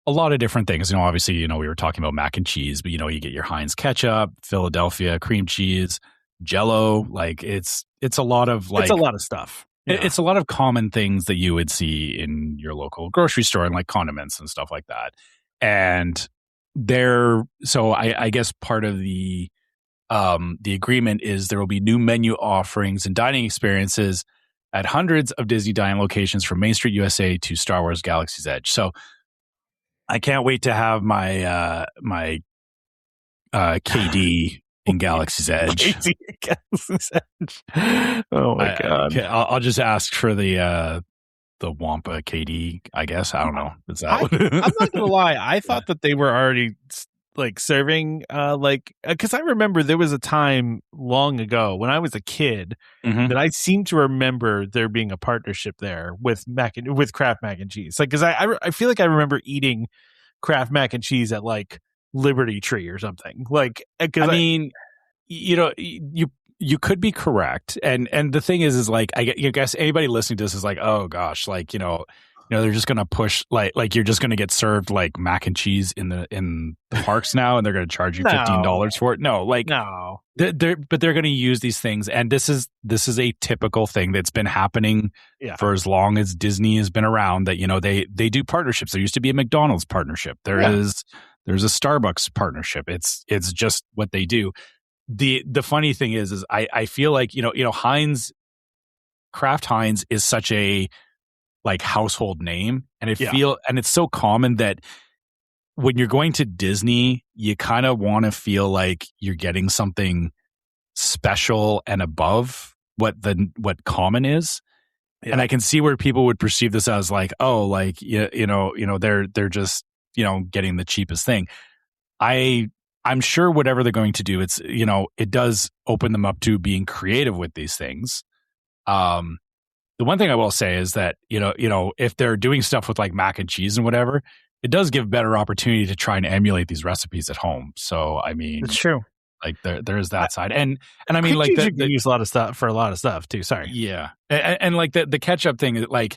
a lot of different things. Obviously, we were talking about mac and cheese, but you get your Heinz ketchup, Philadelphia cream cheese, Jell-O. Like it's a lot of it's a lot of stuff. Yeah. It's a lot of common things that you would see in your local grocery store and like condiments and stuff like that. And I guess part of the agreement is there will be new menu offerings and dining experiences at hundreds of Disney dining locations from Main Street USA to Star Wars Galaxy's Edge. So I can't wait to have my KD in Galaxy's Edge. Oh my god! I'll just ask for the Wampa KD. I guess I don't know. Is that? I'm not gonna lie. I thought that they were already like serving because I remember there was a time long ago when I was a kid that I seem to remember there being a partnership there with Kraft mac and cheese. Like, because I feel like I remember eating Kraft mac and cheese at like Liberty Tree or something. Like, I mean, you could be correct, and the thing is like I guess anybody listening to this is like, oh gosh, like they're just gonna push like you're just gonna get served like mac and cheese in the parks now, and they're gonna charge you $15 for it. No, but they're gonna use these things, and this is a typical thing that's been happening for as long as Disney has been around. That they do partnerships. There used to be a McDonald's partnership. There's a Starbucks partnership. It's just what they do. The funny thing is I feel like Heinz, Kraft Heinz is such a like household name, and and it's so common that when you're going to Disney, you kind of want to feel like you're getting something special and above what common is. Yeah. And I can see where people would perceive this as like, oh, like they're just getting the cheapest thing. I'm sure whatever they're going to do, it's it does open them up to being creative with these things. The one thing I will say is that, if they're doing stuff with like mac and cheese and whatever, it does give better opportunity to try and emulate these recipes at home. So, I mean, It's true. Like there is that side. And I mean, Cream like cheese you can use a lot of stuff too. Sorry. Yeah. And like the ketchup thing, like,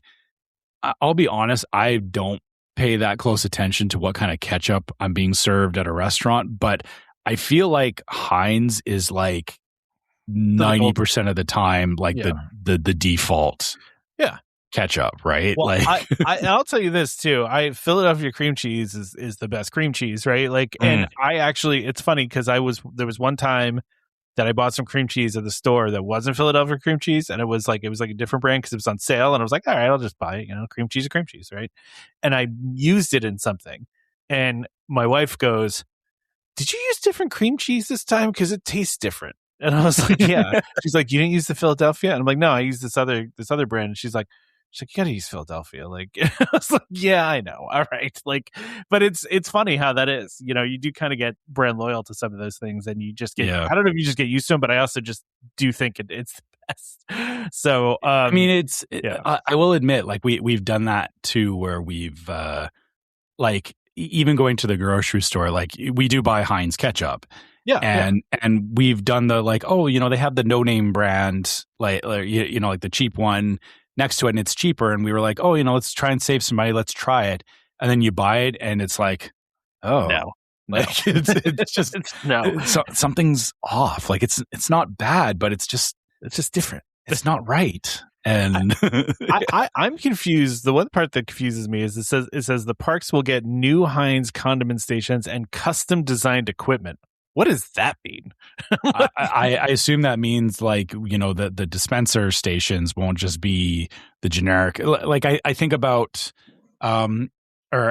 I'll be honest, I don't pay that close attention to what kind of ketchup I'm being served at a restaurant, but I feel like Heinz is like 90% of the time, like the default ketchup, right? Well, like I'll tell you this too. Philadelphia cream cheese is the best cream cheese, right? Like, and I actually, it's funny because there was one time that I bought some cream cheese at the store that wasn't Philadelphia cream cheese, and it was like a different brand because it was on sale, and I was like, all right, I'll just buy it. Cream cheese is cream cheese, right? And I used it in something, and my wife goes, "Did you use different cream cheese this time? Because it tastes different." And I was like, "Yeah." She's like, "You didn't use the Philadelphia?" And I'm like, "No, I used this other brand." And she's like, "You gotta use Philadelphia." Like, I was like, "Yeah, I know. All right." Like, but it's funny how that is. You do kind of get brand loyal to some of those things, and you just get. I don't know if you just get used to them, but I also just do think it's the best. So, I mean, I will admit, like we've done that too, where we've like even going to the grocery store, like we do buy Heinz ketchup. Yeah, and we've done the like, they have the no name brand, like the cheap one next to it, and it's cheaper. And we were like, let's try and save some money. Let's try it. And then you buy it, and it's like, no. It's just something's off. Like it's not bad, but it's just different. It's not right. And I'm confused. The one part that confuses me is it says the parks will get new Heinz condiment stations and custom designed equipment. What does that mean? I assume that means like, the dispenser stations won't just be the generic. Like I think about, or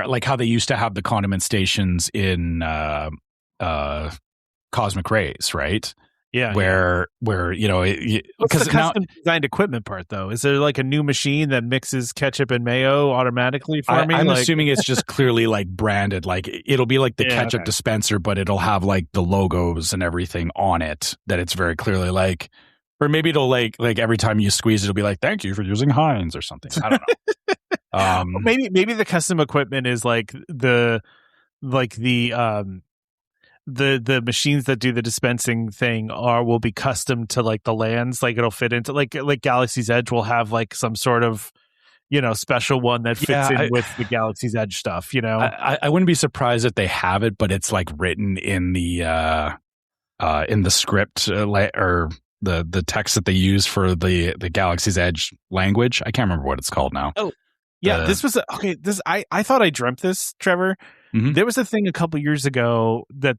like how they used to have the condiment stations in Cosmic Rays, right? Yeah. Where what's the custom designed equipment part though? Is there like a new machine that mixes ketchup and mayo automatically for me? I'm assuming it's just clearly like branded. Like it'll be like the ketchup dispenser, but it'll have like the logos and everything on it that it's very clearly like, or maybe it'll like every time you squeeze it, it'll be like, "Thank you for using Heinz" or something. I don't know. Maybe the custom equipment is like the machines that do the dispensing thing will be custom to like the lands. Like it'll fit into like Galaxy's Edge will have like some sort of special one that fits in with the Galaxy's Edge stuff. I wouldn't be surprised if they have it, but it's like written in the script or the text that they use for the Galaxy's Edge language. I can't remember what it's called now. Oh yeah, this was okay. I thought I dreamt this, Trevor. Mm-hmm. There was a thing a couple years ago that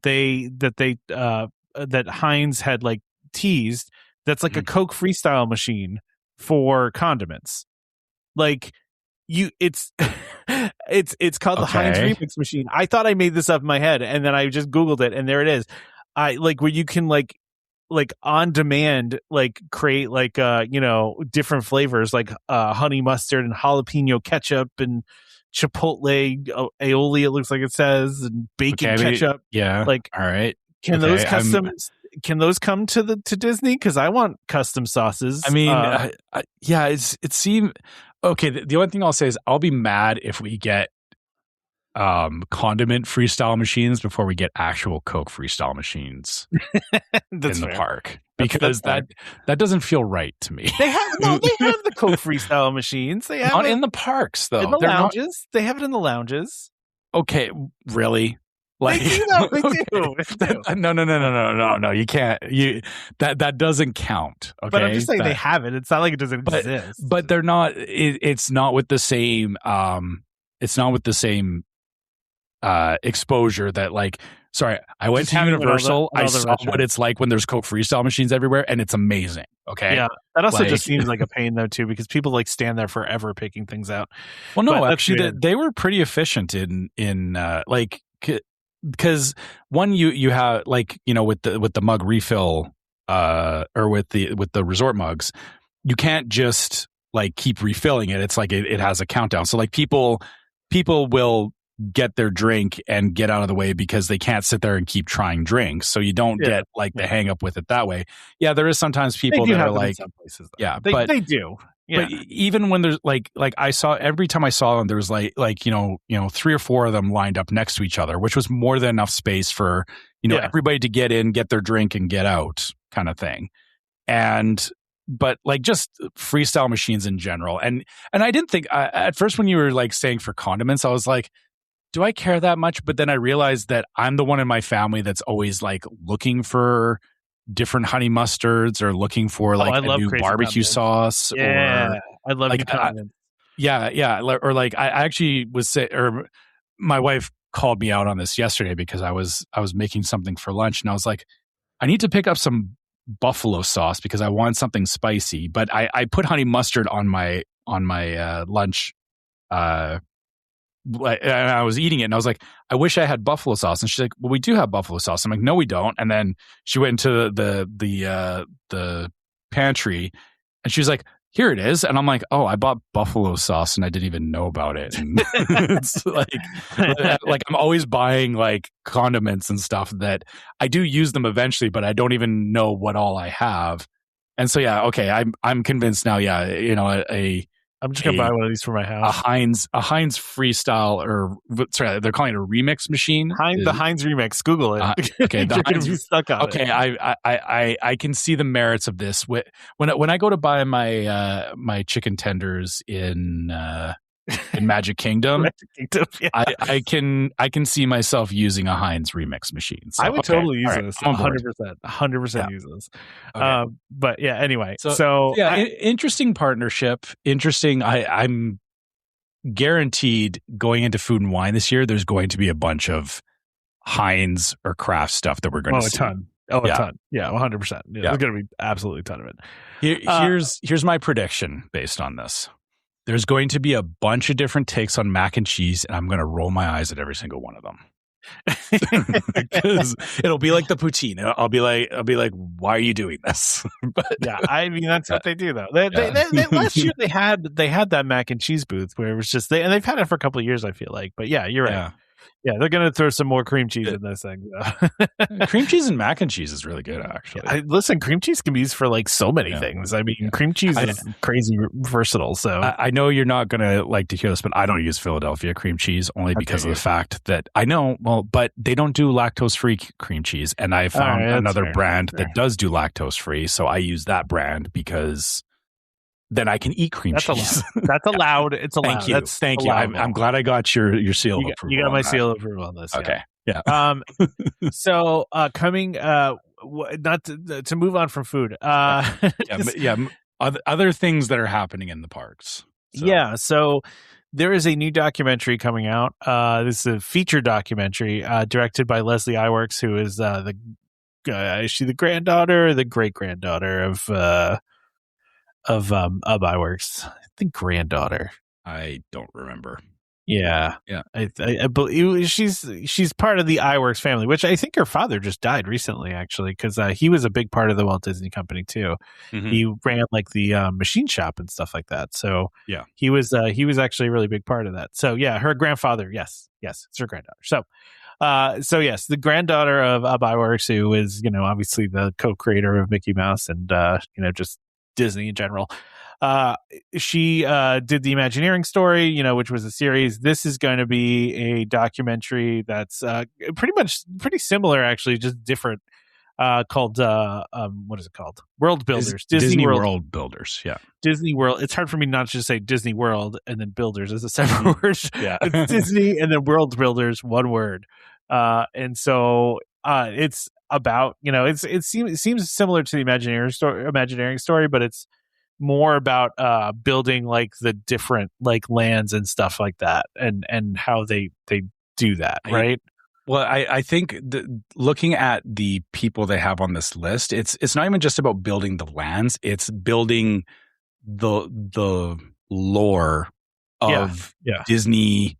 Heinz had like teased that's like a Coke Freestyle machine for condiments. Like it's called the Heinz Remix machine. I thought I made this up in my head, and then I just Googled it, and there it is. I like where you can like on demand like create like different flavors like honey mustard and jalapeno ketchup and chipotle aioli, it looks like it says, and bacon ketchup. Yeah. Like, all right. Can those customs? Can those come to Disney? Because I want custom sauces. I mean, it seemed okay. The only thing I'll say is I'll be mad if we get condiment freestyle machines before we get actual Coke freestyle machines in the park, because that doesn't feel right to me. They have the Coke freestyle machines. They have not in the parks though. In the lounges, they have it in the lounges. Okay, really? Like they do. No. You can't. That doesn't count. Okay, but I'm just saying they have it. It's not like it doesn't exist. But they're not. It's not with the same. It's not with the same exposure that like. Sorry, I went to Universal. I saw what it's like when there's Coke freestyle machines everywhere, and it's amazing. Okay, yeah, that also just seems like a pain though too, because people like stand there forever picking things out. Well, no, actually, they were pretty efficient in like. Because one, you have like with the mug refill or with the resort mugs, you can't just like keep refilling it. It's like it has a countdown. So like people will get their drink and get out of the way because they can't sit there and keep trying drinks. So you don't get like the hang up with it that way. Yeah, there is sometimes people that are like, some places, yeah, but they do. Yeah. But even when there's like I saw every time I saw them, there was like 3 or 4 of them lined up next to each other, which was more than enough space for everybody to get in, get their drink, and get out, kind of thing. But like just freestyle machines in general, and I didn't think at first when you were like saying for condiments, I was like, do I care that much? But then I realized that I'm the one in my family that's always like looking for different honey mustards or looking for like a new barbecue sauce. Yeah, or I love like condiments. Or like I actually my wife called me out on this yesterday because I was making something for lunch and I was like, I need to pick up some buffalo sauce because I want something spicy. But I put honey mustard on my lunch. And I was eating it and I was like, I wish I had buffalo sauce. And she's like, well, we do have buffalo sauce. I'm like, no, we don't. And then she went into the pantry and she was like, here it is. And I'm like, oh, I bought buffalo sauce and I didn't even know about it. And it's like I'm always buying like condiments and stuff that I do use them eventually, but I don't even know what all I have. And so, yeah, okay, I'm convinced now. Yeah, I'm just gonna buy one of these for my house. A Heinz freestyle, or sorry, they're calling it a remix machine. The Heinz remix. Google it. Okay, you're gonna be stuck on it. I can see the merits of this. When I go to buy my chicken tenders in Magic Kingdom, yeah. I can see myself using a Heinz remix machine. So, I would totally use this. 100% use this. Okay. But yeah, anyway. So yeah, interesting partnership. Interesting. I'm guaranteed going into Food and Wine this year, there's going to be a bunch of Heinz or Kraft stuff that we're going to see. A ton. Yeah, 100%. Yeah, there's going to be absolutely a ton of it. Here's my prediction based on this. There's going to be a bunch of different takes on mac and cheese, and I'm going to roll my eyes at every single one of them. Because it'll be like the poutine. I'll be like, why are you doing this? But yeah, I mean that's what they do though. They last year they had that mac and cheese booth where it was just and they've had it for a couple of years. I feel like, but yeah, you're right. Yeah, they're going to throw some more cream cheese in this thing. Cream cheese and mac and cheese is really good, actually. Listen, cream cheese can be used for like so many things. I mean, cream cheese is crazy versatile. So I know you're not going to like to hear this, but I don't use Philadelphia cream cheese only because of the fact that I know, but they don't do lactose-free cream cheese. And I found another brand that does do lactose-free. So I use that brand because then I can eat cream cheese. That's allowed. It's allowed. Thank you. I'm glad I got your seal of approval. You got my seal of approval on this. Okay. Yeah. So coming, not to move on from food. Other things that are happening in the parks. So. Yeah. So there is a new documentary coming out. This is a feature documentary directed by Leslie Iwerks, who is is she the granddaughter or the great granddaughter of Iwerks? I think granddaughter. I don't remember. Yeah. I believe she's part of the Iwerks family, which I think her father just died recently, actually, because he was a big part of the Walt Disney Company too. Mm-hmm. He ran like the machine shop and stuff like that. So yeah, he was actually a really big part of that. So yeah, her grandfather, yes, it's her granddaughter. So yes, the granddaughter of Iwerks, who is obviously the co-creator of Mickey Mouse and just Disney in general. She did the Imagineering story, which was a series. This is going to be a documentary that's pretty similar, actually, just different. Called what is it called? Worldbuilders. Disney Worldbuilders. Yeah. Disney World. It's hard for me not to just say Disney World and then Builders as a separate word. Yeah. It's Disney and then Worldbuilders, one word. And so it's about it seems similar to the Imagineering story, but it's more about building like the different like lands and stuff like that, and how they do that, right? I think looking at the people they have on this list, it's not even just about building the lands; it's building the lore of Disney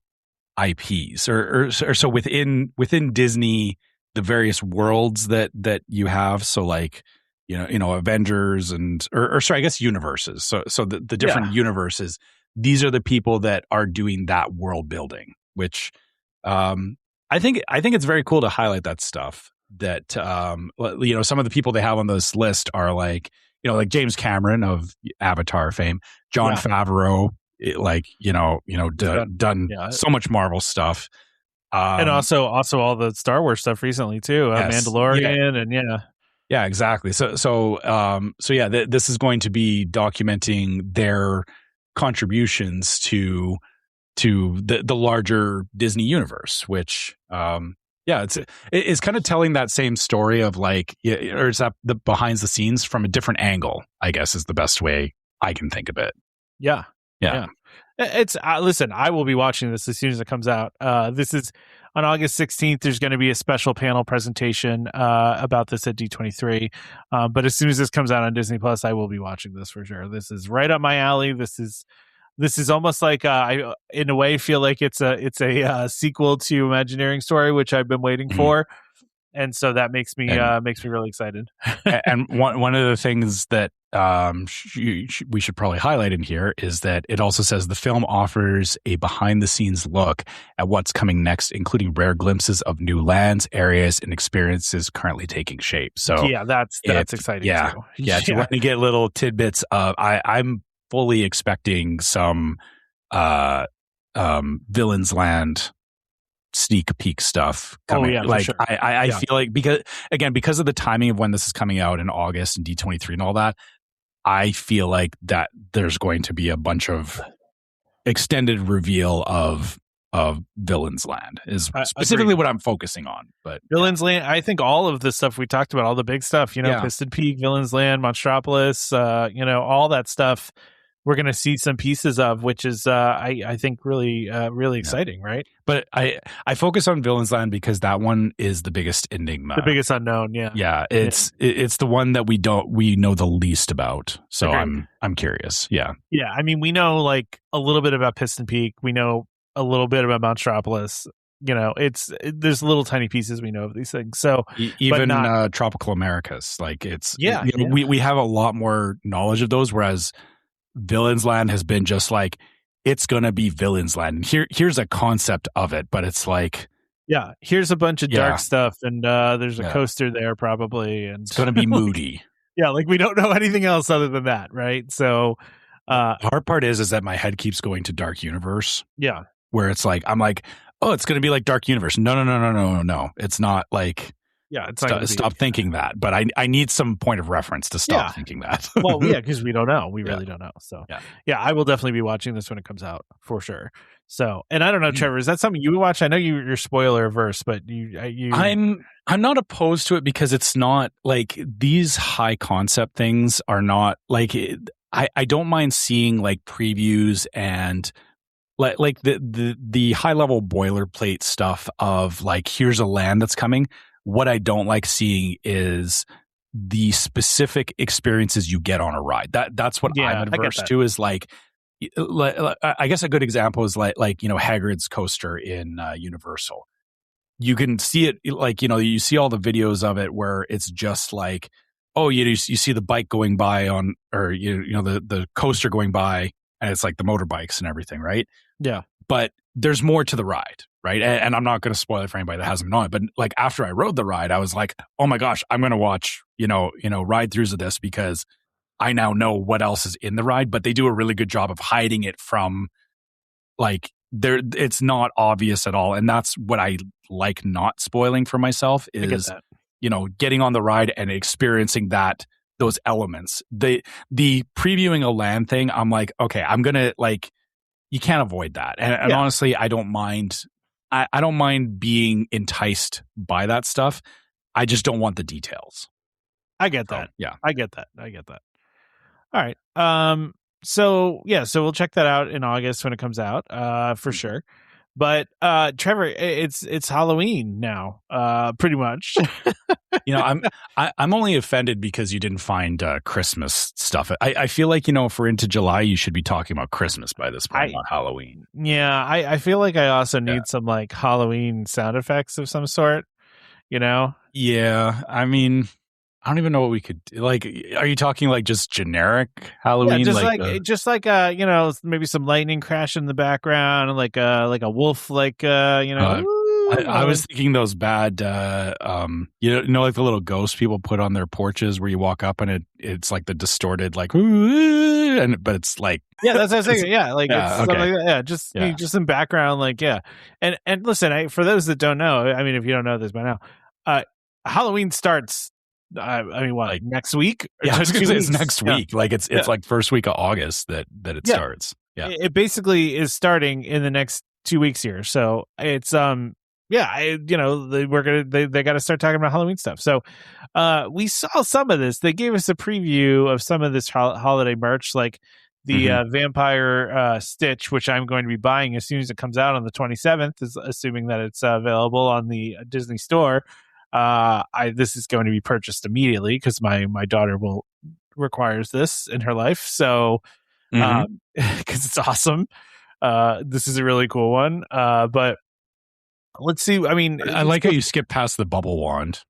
IPs, or so within Disney, the various worlds that you have. So like Avengers or sorry, I guess universes. So the different universes. These are the people that are doing that world building, which I think it's very cool to highlight that stuff. That some of the people they have on this list are like like James Cameron of Avatar fame, Jon Favreau, done so much Marvel stuff, and also all the Star Wars stuff recently too, Mandalorian, and yeah, exactly. So this is going to be documenting their contributions to the larger Disney universe, which it's kind of telling that same story of like, or it's the behind the scenes from a different angle, I guess is the best way I can think of it. Yeah. It's listen, I will be watching this as soon as it comes out. This is on August 16th. There's going to be a special panel presentation about this at D23. But as soon as this comes out on Disney Plus, I will be watching this for sure. This is right up my alley. This is almost like I, in a way, feel like it's a sequel to Imagineering Story, which I've been waiting for, and so that makes me really excited. And one of the things that we should probably highlight in here is that it also says the film offers a behind-the-scenes look at what's coming next, including rare glimpses of new lands, areas, and experiences currently taking shape. So yeah, that's exciting. Yeah, too. If you want to get little tidbits of, I'm fully expecting some Villains Land sneak peek stuff coming. Sure. I feel like because of the timing of when this is coming out in August and D23 and all that, I feel like that there's going to be a bunch of extended reveal of Villains Land is specifically what I'm focusing on. But Villains Land, I think all of the stuff we talked about, all the big stuff, Piston Peak, Villains Land, Monstropolis, all that stuff, we're going to see some pieces of, which is I think really exciting, right? But I focus on Villains Land because that one is the biggest enigma, the biggest unknown. It's the one that we know the least about. So agreed. I'm curious. Yeah. I mean, we know like a little bit about Piston Peak. We know a little bit about Monstropolis. There's little tiny pieces we know of these things. So even Tropical Americas, like we have a lot more knowledge of those, whereas Villains Land has been just like, it's gonna be Villains Land, and here's a concept of it, but it's like, here's a bunch of dark stuff, and there's a coaster there probably, and it's gonna be moody. Like we don't know anything else other than that, right? So the hard part is that my head keeps going to Dark Universe, where it's like, I'm like, oh, it's gonna be like Dark Universe. No, it's not like. It's stop thinking that, but I need some point of reference to stop thinking that. Well, because we don't know. We really don't know. So, I will definitely be watching this when it comes out for sure. So, and I don't know, Trevor, is that something you would watch? I know you're spoiler averse, but I'm not opposed to it because it's not like these high concept things are not like I don't mind seeing like previews and like the high level boilerplate stuff of like, here's a land that's coming. What I don't like seeing is the specific experiences you get on a ride. That's what I'm adverse to, is like I guess a good example is like Hagrid's coaster in Universal. You can see it like, you see all the videos of it where it's just like, oh, you see the bike going by on, or the coaster going by, and it's like the motorbikes and everything, right? Yeah. But there's more to the ride, right? And I'm not going to spoil it for anybody that hasn't known it, but like after I rode the ride, I was like, oh my gosh, I'm going to watch, ride throughs of this because I now know what else is in the ride. But they do a really good job of hiding it from like it's not obvious at all. And that's what I like not spoiling for myself is, getting on the ride and experiencing those elements. The previewing a land thing, I'm like, okay, I'm going to like, you can't avoid that. And honestly, I don't mind. I don't mind being enticed by that stuff. I just don't want the details. I get that. I get that. All right. So we'll check that out in August when it comes out, for sure. But Trevor, it's Halloween now, pretty much. I'm only offended because you didn't find Christmas stuff. I feel like if we're into July, you should be talking about Christmas by this point, not Halloween. Yeah, I feel like I also need some like Halloween sound effects of some sort. Yeah, I mean, I don't even know what we could do. Like, are you talking like just generic Halloween? Yeah, just like maybe some lightning crash in the background, and like a wolf, I was thinking those bad, like the little ghosts people put on their porches where you walk up and it's like the distorted, like, but it's like, yeah, that's what I was saying. Yeah, like yeah, it's something like that. Yeah, just some background, like and listen, for those that don't know, I mean, if you don't know this by now, Halloween starts. I mean, what, like next week? Yeah, I was gonna say it's next week. Like it's like first week of August that it starts. Yeah, it basically is starting in the next 2 weeks here. So it's they got to start talking about Halloween stuff. So we saw some of this. They gave us a preview of some of this holiday merch, like the vampire Stitch, which I'm going to be buying as soon as it comes out on the 27th, assuming that it's available on the Disney store. This is going to be purchased immediately because my daughter requires this in her life. So because it's awesome. This is a really cool one. But let's see. I mean, I like how you skip past the bubble wand.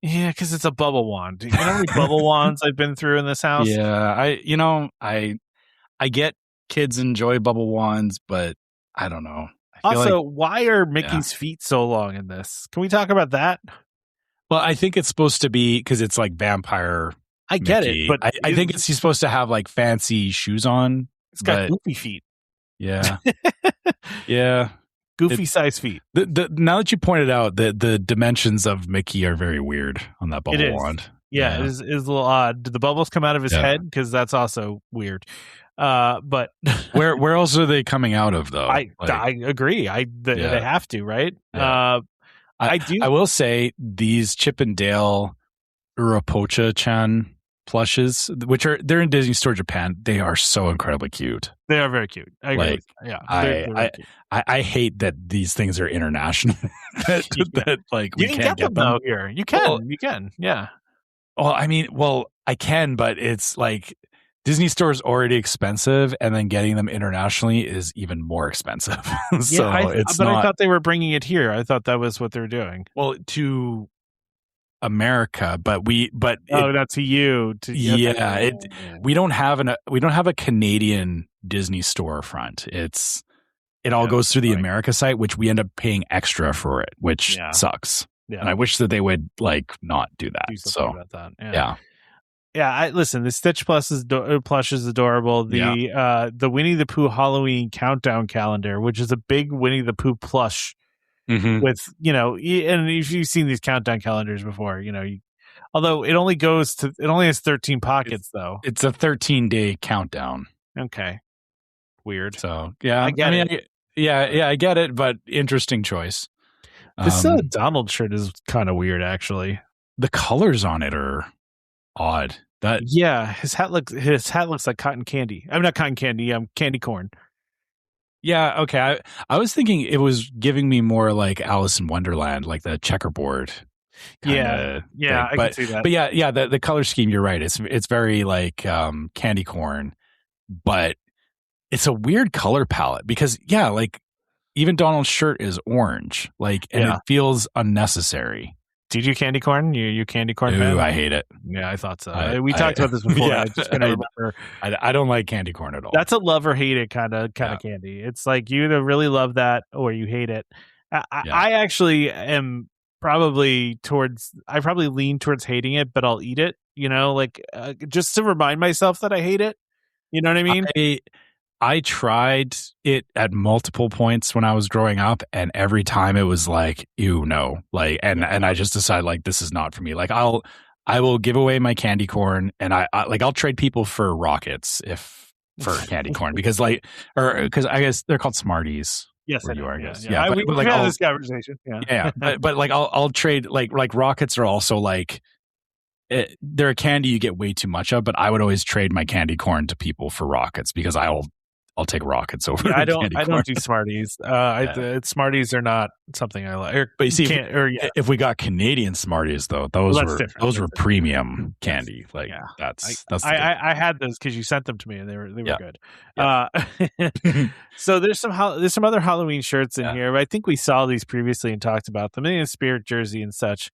Yeah, because it's a bubble wand. You know how many bubble wands I've been through in this house? Yeah, I get kids enjoy bubble wands, but I don't know. Also, why are Mickey's feet so long in this? Can we talk about that? Well, I think it's supposed to be because it's like vampire. I get Mickey. it, but I think he's supposed to have like fancy shoes on. It's got goofy feet. Yeah, yeah, goofy size feet. Now that you pointed out that the dimensions of Mickey are very weird on that bubble wand. Yeah, it is a little odd. Did the bubbles come out of his head? Because that's also weird. But where else are they coming out of though? I agree. They have to, right? Yeah. I will say these Chip and Dale Urapocha-chan plushes, they're in Disney Store Japan. They are so incredibly cute. They are very cute. I agree. Yeah, I hate that these things are international. that like we can't get them though here. You can. Yeah. Well, I mean, I can, but it's like Disney Store is already expensive, and then getting them internationally is even more expensive. So I thought they were bringing it here. I thought that was what they were doing. Well, to America, not to you. We don't have a Canadian Disney storefront. It all goes through the America site, which we end up paying extra for it, which sucks. Yeah. And I wish that they would like not do that. About that. Yeah. Listen, the Stitch plush is adorable. The Winnie the Pooh Halloween countdown calendar, which is a big Winnie the Pooh plush with, and if you've seen these countdown calendars before, although it only has 13 pockets though. It's a 13-day countdown. Okay. Weird. So I get it, but interesting choice. This Donald shirt is kind of weird, actually. The colors on it are odd. His hat looks like cotton candy. I'm not cotton candy. Candy corn. Yeah. Okay. I was thinking it was giving me more like Alice in Wonderland, like the checkerboard. Yeah. I can see that. But yeah. The color scheme. You're right. It's very like candy corn, but it's a weird color palette because like even Donald's shirt is orange, and it feels unnecessary. Did you candy corn? You candy corn fan? fan? I hate it. Yeah, I thought so. We talked about this before. I just gonna remember. I don't like candy corn at all. That's a love or hate it kind of candy. It's like you either really love that or you hate it. I actually am probably lean towards hating it, but I'll eat it. Just to remind myself that I hate it. You know what I mean? I tried it at multiple points when I was growing up, and every time it was like, ew, no. And I just decided like this is not for me. Like I will give away my candy corn, and I'll trade people for rockets for candy corn because I guess they're called Smarties. Yes, where you are. Yes, yeah. We've had this conversation. Yeah, but like I'll trade like rockets are also like. They're a candy you get way too much of, but I would always trade my candy corn to people for rockets because I'll take rockets over. I don't do Smarties. Smarties are not something I like. But you see, if we got Canadian Smarties though, those were premium candy. I had those because you sent them to me and they were good. Yeah. So there's some other Halloween shirts in here. I think we saw these previously and talked about them in a Spirit jersey and such.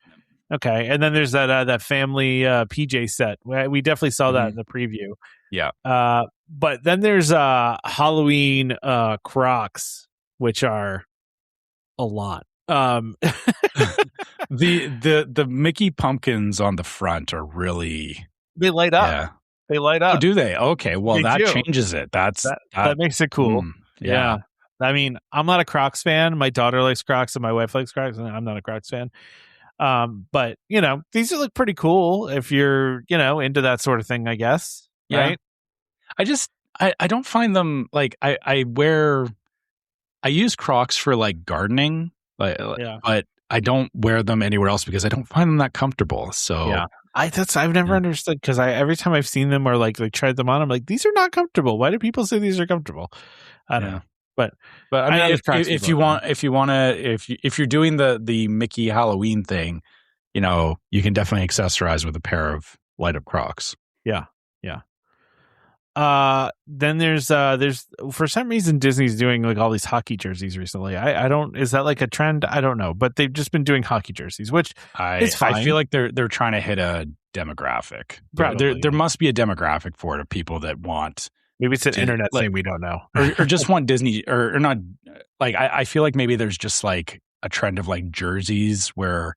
Okay, and then there's that family PJ set. We definitely saw that in the preview. Yeah. But then there's Halloween Crocs, which are a lot. The Mickey pumpkins on the front are really they light up. Yeah. They light Oh, up. do they? Okay, well, They that do. changes it. That makes it cool. Yeah. I mean, I'm not a Crocs fan. My daughter likes Crocs and my wife likes Crocs, and I'm not a Crocs fan. But these look pretty cool if you're, into that sort of thing, I guess. Yeah. Right? I don't find them like I use Crocs for like gardening, but I don't wear them anywhere else because I don't find them that comfortable. So yeah. I've never understood, because every time I've seen them or like tried them on, I'm like, these are not comfortable. Why do people say these are comfortable? I don't know. But I mean, if you're doing the Mickey Halloween thing, you can definitely accessorize with a pair of light up Crocs. Yeah. Then there's for some reason Disney's doing like all these hockey jerseys recently. I don't, is that like a trend? I don't know, but they've just been doing hockey jerseys, which is fine. I feel like they're trying to hit a demographic. There must be a demographic for it of people that want. Maybe it's an internet thing we don't know, or just want Disney or not. Like I feel like maybe there's just like a trend of like jerseys where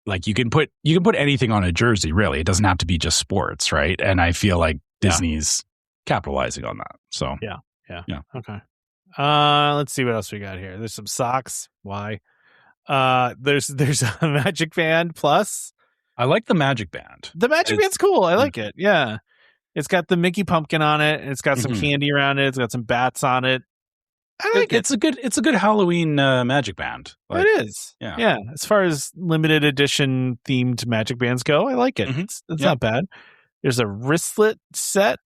like you can put anything on a jersey. Really, it doesn't have to be just sports, right? And I feel like Disney's capitalizing on that. So yeah. Okay. Let's see what else we got here. There's some socks. Why? There's a Magic Band Plus. I like the Magic Band. The Magic Band's cool. I like it. Yeah. It's got the Mickey pumpkin on it, and it's got some candy around it. It's got some bats on it. I like it. It's a good Halloween Magic Band. Like, it is. Yeah. As far as limited edition themed Magic Bands go, I like it. It's not bad. There's a wristlet set.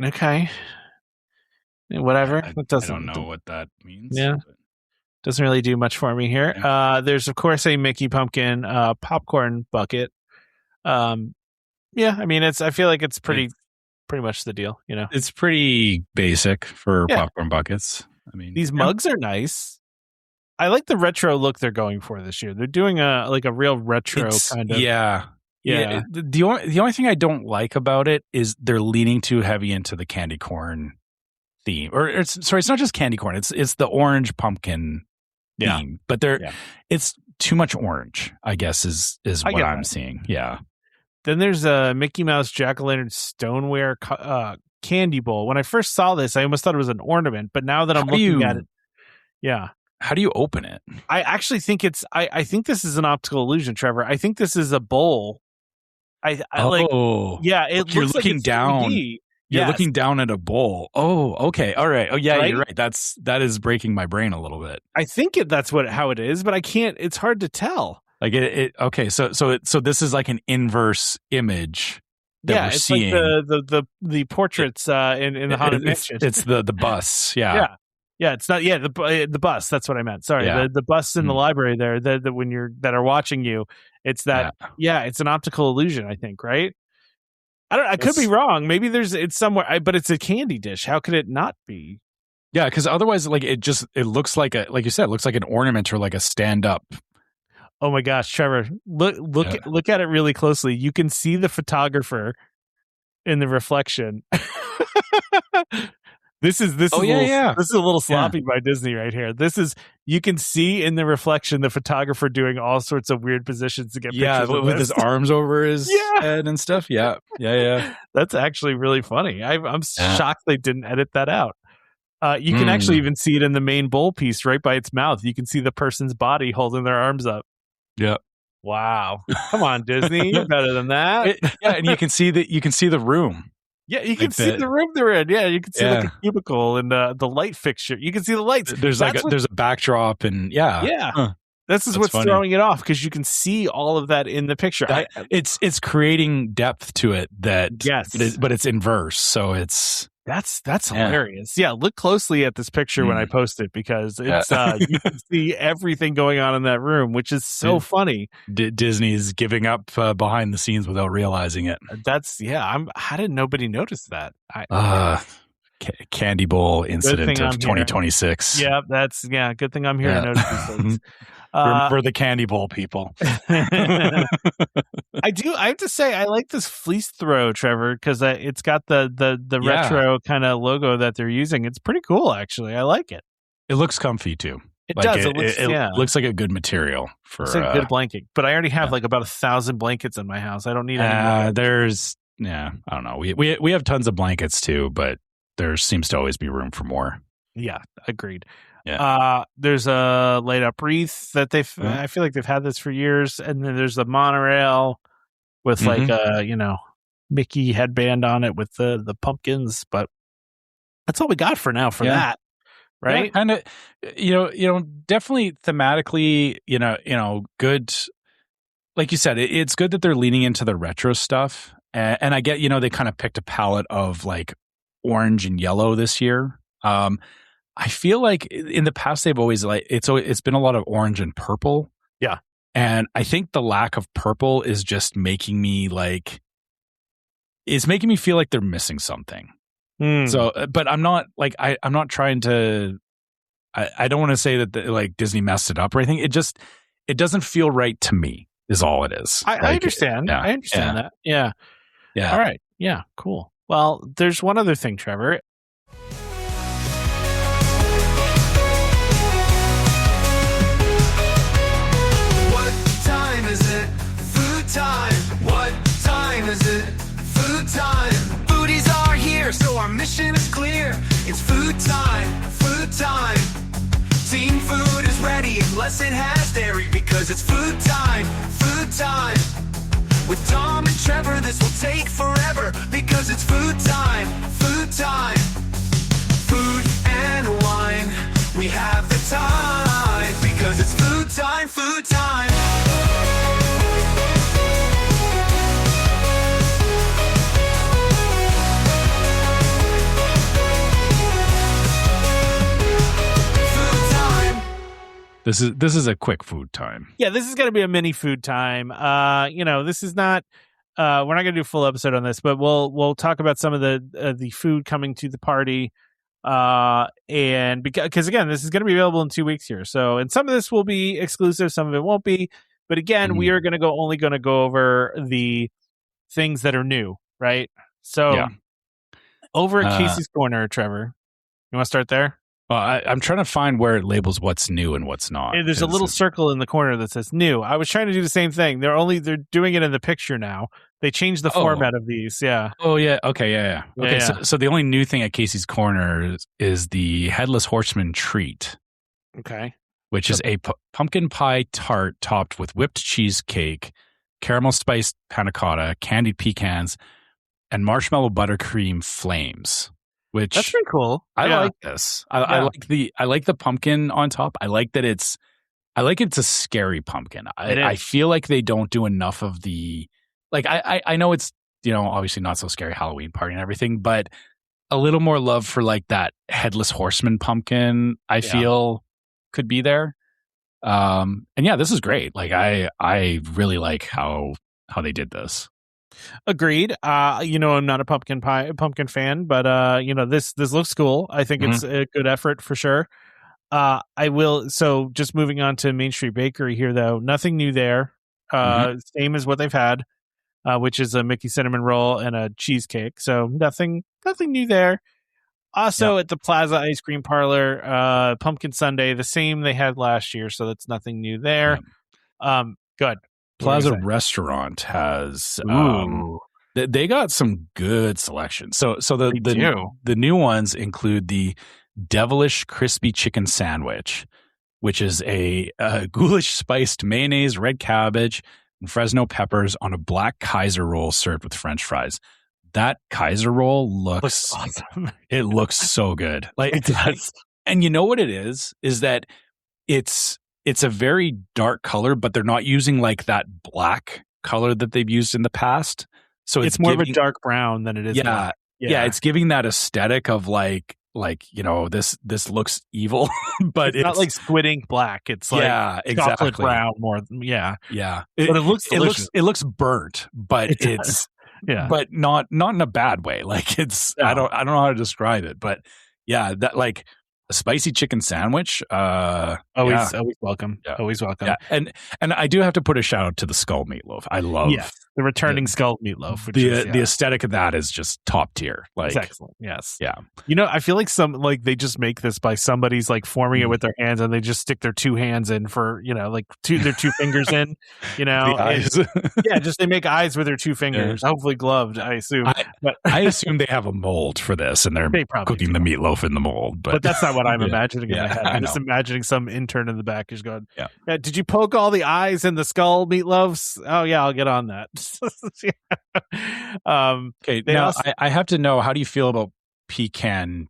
Okay. Whatever. I don't know what that means. Yeah. Doesn't really do much for me here. Yeah. There's, of course, a Mickey pumpkin popcorn bucket. I mean, I feel like it's pretty much the deal, It's pretty basic for popcorn buckets. I mean, these mugs are nice. I like the retro look they're going for this year. They're doing a real retro kind of. Yeah. The only thing I don't like about it is they're leaning too heavy into the candy corn theme. Or it's not just candy corn. It's the orange pumpkin theme. But it's too much orange, I guess, is what I'm seeing. Yeah. Then there's a Mickey Mouse Jack-o'-lantern stoneware candy bowl. When I first saw this, I almost thought it was an ornament, but now that I'm looking at it, how do you open it? I actually think I think this is an optical illusion, Trevor. I think this is a bowl. It you're looks looking like down. 3D. You're looking down at a bowl. Oh, okay. All right. Oh, yeah, You're right. That is breaking my brain a little bit. I think that's how it is, but I can't. It's hard to tell. Like okay. So this is like an inverse image that we're seeing. Like the portraits in the Haunted Mansion. It's the bus. Yeah. Yeah. It's not. Yeah. The bus. That's what I meant. Sorry. Yeah. The bus in the library there. That are watching you. It's that. Yeah. It's an optical illusion, I think. Right. I could be wrong. Maybe it's somewhere, but it's a candy dish. How could it not be? Yeah, because otherwise, like it looks like like you said, it looks like an ornament or like a stand up. Oh my gosh, Trevor! Look at it really closely. You can see the photographer in the reflection. This is a little sloppy by Disney right here. You can see in the reflection the photographer doing all sorts of weird positions to get pictures with his arms over his head and stuff. Yeah. That's actually really funny. I'm shocked they didn't edit that out. You can actually even see it in the main bowl piece right by its mouth. You can see the person's body holding their arms up. Yeah. Wow. Come on, Disney. You're better than that. And you can see the room. Yeah, you can see the room they're in. Yeah, you can see like a cubicle and the light fixture. You can see the lights. There's there's a backdrop and This is what's funny. Throwing it off because you can see all of that in the picture. It's creating depth to it but it's inverse. So that's hilarious. Yeah, look closely at this picture when I post it because it's you can see everything going on in that room, which is so funny. Disney's giving up behind the scenes without realizing it. How did nobody notice that? Candy bowl incident of 2026. Yeah, good thing I'm here to notice these things. For the candy bowl people. I have to say, I like this fleece throw, Trevor, because it's got the retro kind of logo that they're using. It's pretty cool, actually. I like it. It looks comfy, too. It Like does. It looks, it looks like a good material for it's a good blanket. But I already have like about 1,000 blankets in my house. I don't need any more. I don't know. We have tons of blankets too, but there seems to always be room for more. Yeah, agreed. Yeah. There's a light up wreath that I feel like they've had this for years, and then there's the monorail with like a Mickey headband on it with the pumpkins, but that's all we got for now for that. Right? Yeah, kind of, definitely thematically, good. Like you said, it's good that they're leaning into the retro stuff. And I get, they kind of picked a palette of like orange and yellow this year. I feel like in the past they've always it's been a lot of orange and purple. Yeah. And I think the lack of purple is just making me feel like they're missing something. So, but I'm not like, I'm not trying to, I don't want to say that Disney messed it up or anything. It doesn't feel right to me is all it is. I understand. I understand that. Yeah. Yeah. All right. Yeah. Cool. Well, there's one other thing, Trevor. What time is it? Food time. What time is it? Food time. Foodies are here, so our mission is clear. It's food time. Food time. Team food is ready unless it has dairy because it's food time. Food time. With Tom and Trevor, this will take forever because it's food time. Food time. Food and wine. We have the time because it's food time. Food time. This is a quick food time. Yeah, this is going to be a mini food time. This is not. We're not going to do a full episode on this, but we'll talk about some of the food coming to the party. And because again, this is going to be available in 2 weeks here. So, and some of this will be exclusive, some of it won't be. But again, we are only going to go over the things that are new, right? So, over at Casey's Corner, Trevor, you want to start there? Well, I'm trying to find where it labels what's new and what's not. There's a little circle in the corner that says new. I was trying to do the same thing. They're doing it in the picture now. They changed the format of these. Yeah. Oh yeah. Okay. Yeah. Okay. Yeah. So the only new thing at Casey's Corner is the Headless Horseman treat. Okay. Which is a pumpkin pie tart topped with whipped cheesecake, caramel spiced panna cotta, candied pecans, and marshmallow buttercream flames. Which that's pretty cool. I like this. I like the pumpkin on top. I like that it's a scary pumpkin. I feel like they don't do enough of the I know it's obviously not so scary Halloween party and everything, but a little more love for like that Headless Horseman pumpkin I feel could be there. And yeah, this is great. Like I really like how they did this. Agreed. I'm not a pumpkin fan, but this looks cool. I think it's a good effort for sure. So just moving on to Main Street Bakery here though, nothing new there. Same as what they've had, which is a Mickey cinnamon roll and a cheesecake. So nothing new there. Also at the Plaza Ice Cream Parlor, pumpkin sundae, the same they had last year, so that's nothing new there. Good. Plaza Restaurant has they got some good selections. So the new ones include the Devilish Crispy Chicken Sandwich, which is a ghoulish spiced mayonnaise, red cabbage, and Fresno peppers on a black Kaiser roll served with French fries. That Kaiser roll looks awesome. It looks so good. It does. And you know what it is that it's a very dark color, but they're not using like that black color that they've used in the past. So it's more of a dark brown than it is. Yeah. It's giving that aesthetic of this looks evil, but it's not like squid ink black. It's like chocolate brown more. Yeah. But it looks delicious. It looks burnt, but it's but not in a bad way. Like it's I don't know how to describe it, but yeah, that like a spicy chicken sandwich. Always welcome. Yeah. Always welcome. Yeah. And I do have to put a shout out to the skull meatloaf. I love The returning skull meatloaf, which the aesthetic of that is just top tier. Like, it's excellent. Yes. Yeah. I feel like they just make this by somebody's like forming it with their hands, and they just stick their two hands in for, like their two fingers in, The eyes. just they make eyes with their two fingers, hopefully gloved, I assume. I assume they have a mold for this, and they're cooking the meatloaf in the mold. But that's not what I'm imagining in my head. I'm just imagining some intern in the back is going, yeah, did you poke all the eyes in the skull meatloafs? Oh yeah, I'll get on that. Okay, now I have to know, how do you feel about pecan?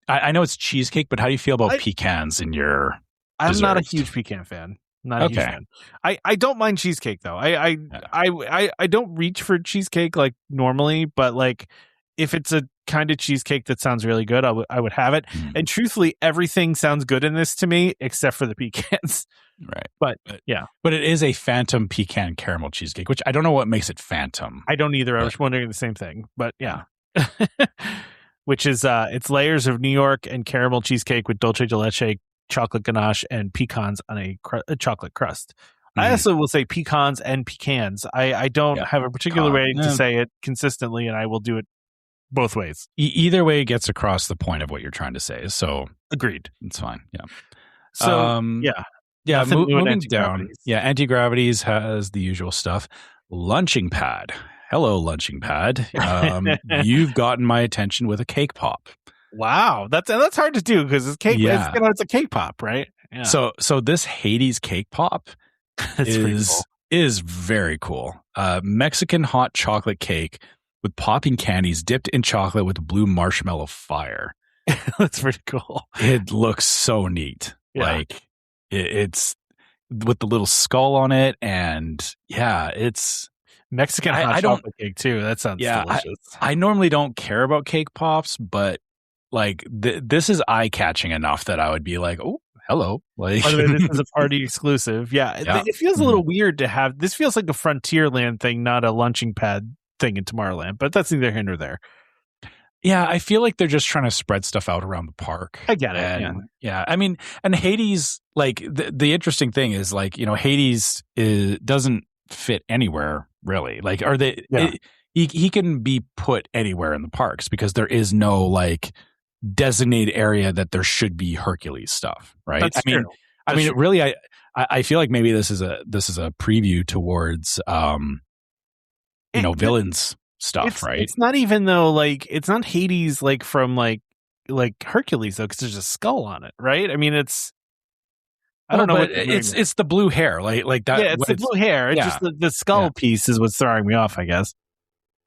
I know it's cheesecake, but how do you feel about pecans in your I'm desserts? not a huge pecan fan. Not a huge fan. I don't mind cheesecake though. I don't reach for cheesecake like normally, but like if it's a kind of cheesecake that sounds really good, I would have it. And truthfully, everything sounds good in this to me except for the pecans. Right. But it is a phantom pecan caramel cheesecake, which I don't know what makes it phantom. I don't either. I was wondering the same thing, but yeah. Which is it's layers of New York and caramel cheesecake with dulce de leche, chocolate ganache, and pecans on a chocolate crust. I also will say pecans and pecans. I don't have a particular way to say it consistently, and I will do it both ways. Either way gets across the point of what you're trying to say. So agreed. It's fine. Yeah. So yeah, moving down. Yeah, anti-gravities has the usual stuff. Lunching pad. Hello, lunching pad. You've gotten my attention with a cake pop. Wow, that's hard to do because it's cake. Yeah. It's a cake pop, right? Yeah. So this Hades cake pop is very cool. Mexican hot chocolate cake with popping candies dipped in chocolate with blue marshmallow fire. That's pretty cool. It looks so neat. Yeah. Like it's with the little skull on it, and it's Mexican hot chocolate cake too. That sounds delicious. I normally don't care about cake pops, but like this is eye catching enough that I would be like, oh, hello. Like, by the way, this is a party exclusive. Yeah. It feels a little weird to have. This feels like a Frontierland thing, not a lunching pad thing in Tomorrowland. But that's neither here nor there. Yeah, I feel like they're just trying to spread stuff out around the park. I get it. Yeah. I mean, and Hades, like the interesting thing is, like, Hades doesn't fit anywhere really. Like, are they? Yeah. He can be put anywhere in the parks because there is no like designated area that there should be Hercules stuff, right? That's true. I mean, really, I feel like maybe this is a preview towards villains stuff, right? It's not even though, like, it's not Hades like from like Hercules though, because there's a skull on it, right? I mean, I don't know. But it's the blue hair, like that. Yeah, it's the blue hair. It's just the skull piece is what's throwing me off, I guess.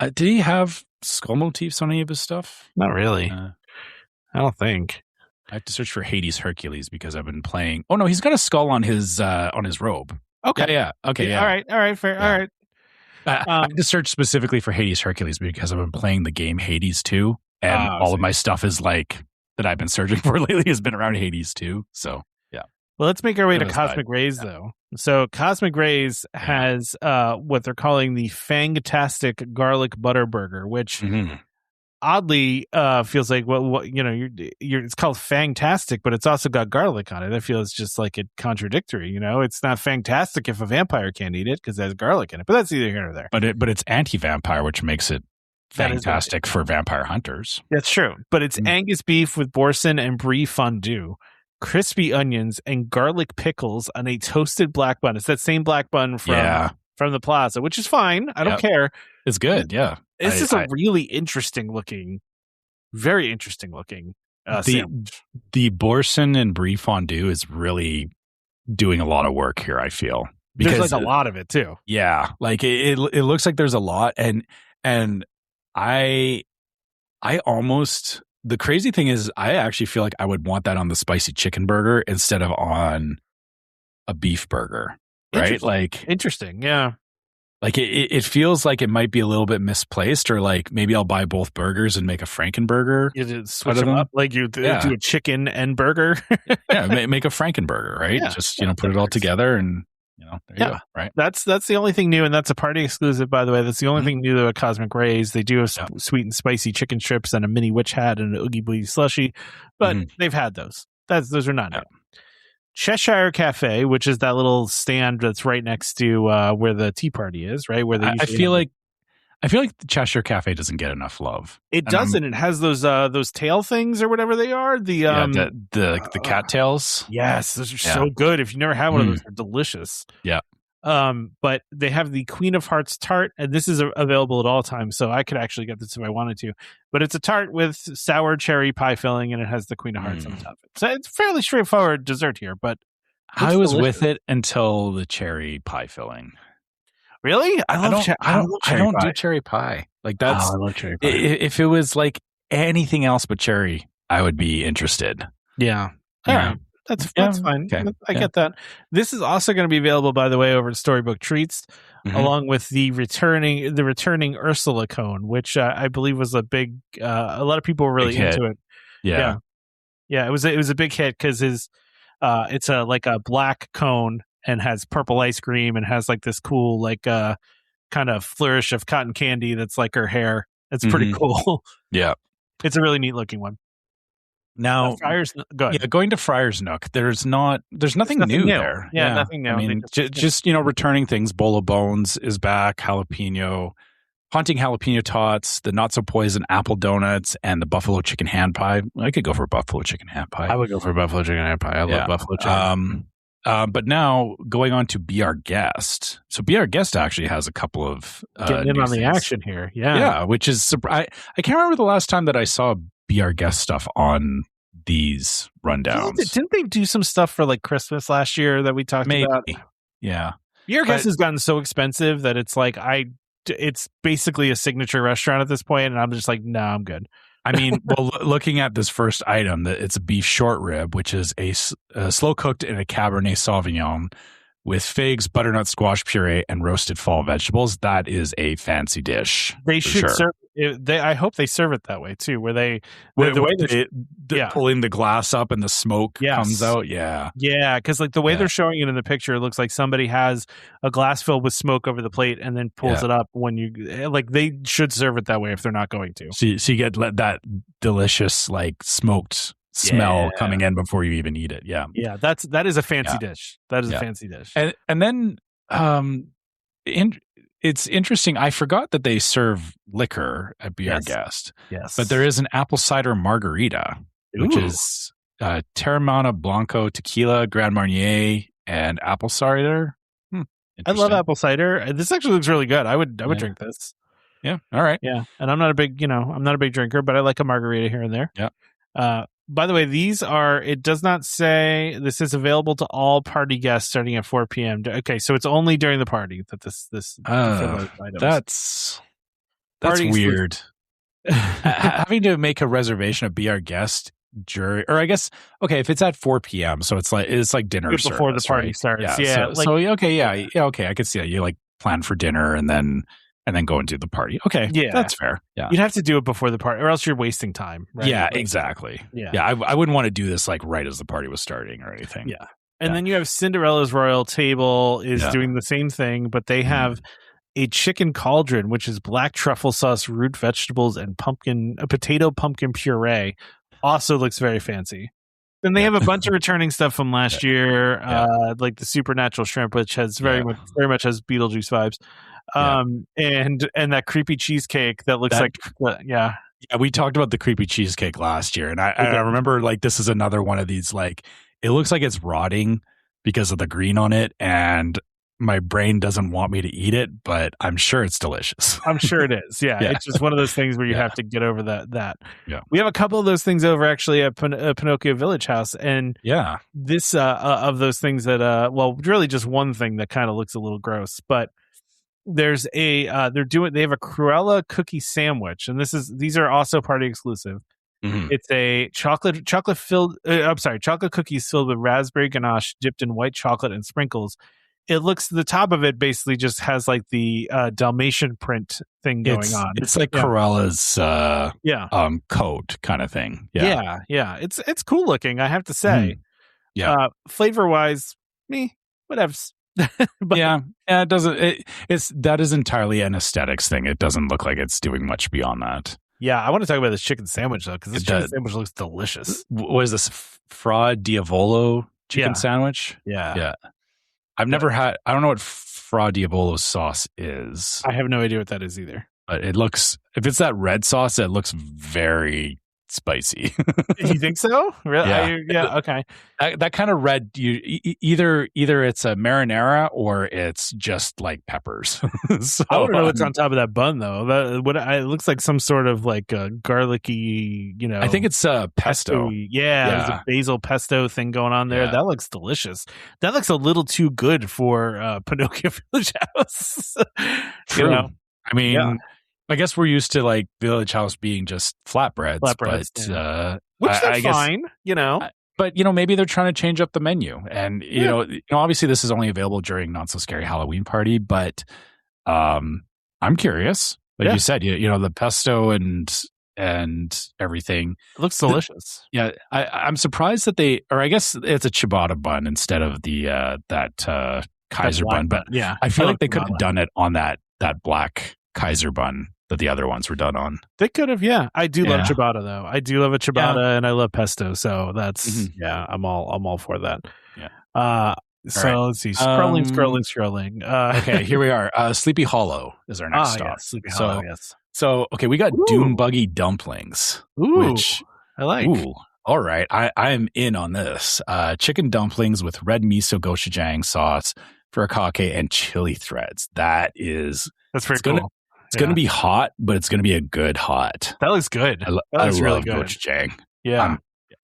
Did he have skull motifs on any of his stuff? Not really. I don't think. I have to search for Hades Hercules because I've been playing. Oh no, he's got a skull on his robe. Okay. Yeah. Okay. Yeah. All right. Fair. Yeah. All right. I have to search specifically for Hades Hercules because I've been playing the game Hades 2, and all of my stuff is like that I've been searching for lately has been around Hades 2. So yeah. Well, let's make our way to Cosmic Rays though. So Cosmic Rays has what they're calling the Fangastic Garlic Butter Burger, which oddly feels like it's called Fantastic, but it's also got garlic on it. I feel it's just like a contradictory. It's not fantastic if a vampire can't eat it because it has garlic in it, but that's either here or there. But it's anti-vampire, which makes it fantastic for vampire hunters. That's true. But it's Angus beef with boursin and brie fondue, crispy onions, and garlic pickles on a toasted black bun. It's that same black bun from the plaza, which is fine. I don't care. It's good. Yeah. It's just a really very interesting looking sandwich. The boursin and brie fondue is really doing a lot of work here, I feel. Because there's like a lot of it too. Yeah. Like it looks like there's a lot. And I almost, the crazy thing is I actually feel like I would want that on the spicy chicken burger instead of on a beef burger. Right? Like interesting. Yeah. Like it feels like it might be a little bit misplaced, or like maybe I'll buy both burgers and make a Frankenburger. You switch them up, like you do a chicken and burger. Make a Frankenburger, right? Yeah, just put it all together, and there you go. Right. That's the only thing new, and that's a party exclusive, by the way. That's the only thing new at Cosmic Rays. They do have sweet and spicy chicken strips and a mini witch hat and an Oogie Boogie slushie, but they've had those. Those are not new. Cheshire Cafe, which is that little stand that's right next to where the tea party is, right? Where they I feel like the Cheshire Cafe doesn't get enough love. It doesn't. It has those tail things or whatever they are. The cattails. Yes, those are so good. If you never had one of those, they're delicious. Yeah. But they have the Queen of Hearts tart, and this is available at all times, so I could actually get this if I wanted to. But it's a tart with sour cherry pie filling, and it has the Queen of Hearts on top of it. So it's a fairly straightforward dessert here, but I was with it until the cherry pie filling. Really? I don't do cherry pie. Like that's I love cherry pie. If it was like anything else but cherry, I would be interested. Yeah. All right. That's fine. Okay. I get that. This is also going to be available, by the way, over at Storybook Treats, along with the returning Ursula cone, which I believe was a big. A lot of people were really into it. Yeah. It was a big hit because it's like a black cone and has purple ice cream and has like this cool kind of flourish of cotton candy that's like her hair. It's pretty cool. Yeah, it's a really neat looking one. Now, go ahead. Going to Friar's Nook, there's nothing new there. Yeah, nothing new. I mean, just returning things. Bowl of Bones is back. Jalapeno, Haunting Jalapeno Tots, the Not So Poison Apple Donuts, and the Buffalo Chicken Hand Pie. I could go for Buffalo Chicken Hand Pie. I would go for Buffalo Chicken Hand Pie. I love Buffalo Chicken. But now going on to Be Our Guest. So Be Our Guest actually has a couple of getting in on the action here. Yeah, which is I can't remember the last time that I saw Be Our Guest stuff on these rundowns. Didn't they do some stuff for like Christmas last year that we talked about? Yeah. Be Our Guest has gotten so expensive that it's like it's basically a signature restaurant at this point, and I'm just like, no, I'm good. I mean, well, looking at this first item, it's a beef short rib, which is a slow cooked in a Cabernet Sauvignon with figs, butternut squash puree, and roasted fall vegetables. That is a fancy dish. They should serve it. I hope they serve it that way too, where the way pulling the glass up and the smoke comes out. Yeah, because like the way they're showing it in the picture, it looks like somebody has a glass filled with smoke over the plate and then pulls it up when you like. They should serve it that way if they're not going to. So you get that delicious like smoked smell coming in before you even eat it. Yeah, that is a fancy dish. That is a fancy dish. And then it's interesting. I forgot that they serve liquor at Be Our Guest. Yes, but there is an apple cider margarita, which is Teremana Blanco tequila, Grand Marnier, and apple cider. I love apple cider. This actually looks really good. I would drink this. Yeah. All right. Yeah, and I'm not a big drinker, but I like a margarita here and there. Yeah. By the way, it does not say this is available to all party guests starting at 4 p.m. Okay, so it's only during the party that this that's weird. Having to make a reservation of Be Our Guest or I guess, okay, if it's at 4 p.m., so it's like dinner before the party starts. Yeah. Okay, I could see that. You like plan for dinner and then go and do the party. Okay, that's fair. Yeah, you'd have to do it before the party, or else you're wasting time. Right? Yeah, exactly. Yeah. I wouldn't want to do this like right as the party was starting or anything. Yeah, and then you have Cinderella's Royal Table is doing the same thing, but they have a chicken cauldron, which is black truffle sauce, root vegetables, and potato pumpkin puree. Also looks very fancy. Then they have a bunch of returning stuff from last year, like the supernatural shrimp, which has very much has Beetlejuice vibes. And that creepy cheesecake that looks like we talked about the creepy cheesecake last year, and I remember like this is another one of these like it looks like it's rotting because of the green on it, and my brain doesn't want me to eat it, but I'm sure it's delicious. I'm sure it is. Yeah. It's just one of those things where you have to get over that. Yeah. We have a couple of those things over actually at Pinocchio Village House, and this of those things that really just one thing that kind of looks a little gross, but there's they have a Cruella cookie sandwich, and these are also party exclusive. It's a chocolate cookies filled with raspberry ganache dipped in white chocolate and sprinkles. The top of it basically just has like the Dalmatian print thing going on. It's like Corella's coat kind of thing. Yeah. It's cool looking, I have to say. Flavor wise, whatevs. But it doesn't. That is entirely an aesthetics thing. It doesn't look like it's doing much beyond that. Yeah, I want to talk about this chicken sandwich though, because this chicken sandwich looks delicious. What is this? Fra Diavolo chicken sandwich. Yeah. I've never had. I don't know what Fra Diavolo sauce is. I have no idea what that is either. But it looks. If it's that red sauce, it looks very spicy. You think so? Really? Yeah. Okay. That kind of red. Either it's a marinara or it's just like peppers. So, I want to know what's on top of that bun, though. It looks like some sort of like a garlicky, I think it's pesto. There's a basil pesto thing going on there. Yeah. That looks delicious. That looks a little too good for Pinocchio Village House. True. I mean, I guess we're used to like Village House being just flatbreads, but which they're guess, fine, But maybe they're trying to change up the menu, and you know, obviously this is only available during Not So Scary Halloween Party. But I'm curious, like you said, the pesto and everything it looks delicious. I'm surprised that I guess it's a ciabatta bun instead of the that Kaiser bun. But I feel like they could have done it on that black Kaiser bun that the other ones were done on. They could have, I do love ciabatta though. I do love a ciabatta and I love pesto. So that's I'm all for that. Yeah. Let's see. Scrolling. Okay, here we are. Sleepy Hollow is our next stop. Yeah, Sleepy Hollow, yes. So okay, we got Doom Buggy dumplings. Which I like. All right. I am in on this. Chicken dumplings with red miso gochujang sauce, furikake, and chili threads. That's very cool. It's going to be hot, but it's going to be a good hot. That looks good. I really love good. gochujang. Yeah.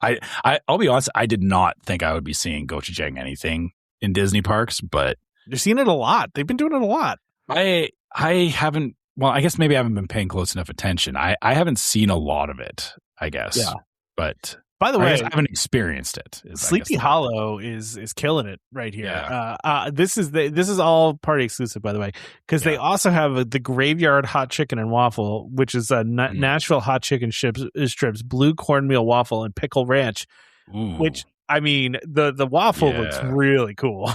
I'll be honest, I did not think I would be seeing gochujang anything in Disney parks, but you're seeing it a lot. They've been doing it a lot. I haven't, well, I guess maybe I haven't been paying close enough attention. I haven't seen a lot of it, I guess. Yeah. But by the way, I haven't experienced it. Sleepy Hollow is killing it right here. Yeah. This is all party exclusive, by the way, because they also have the Graveyard Hot Chicken and Waffle, which is a Nashville hot chicken strips, blue cornmeal waffle, and pickle ranch. Ooh. Which I mean, the waffle looks really cool.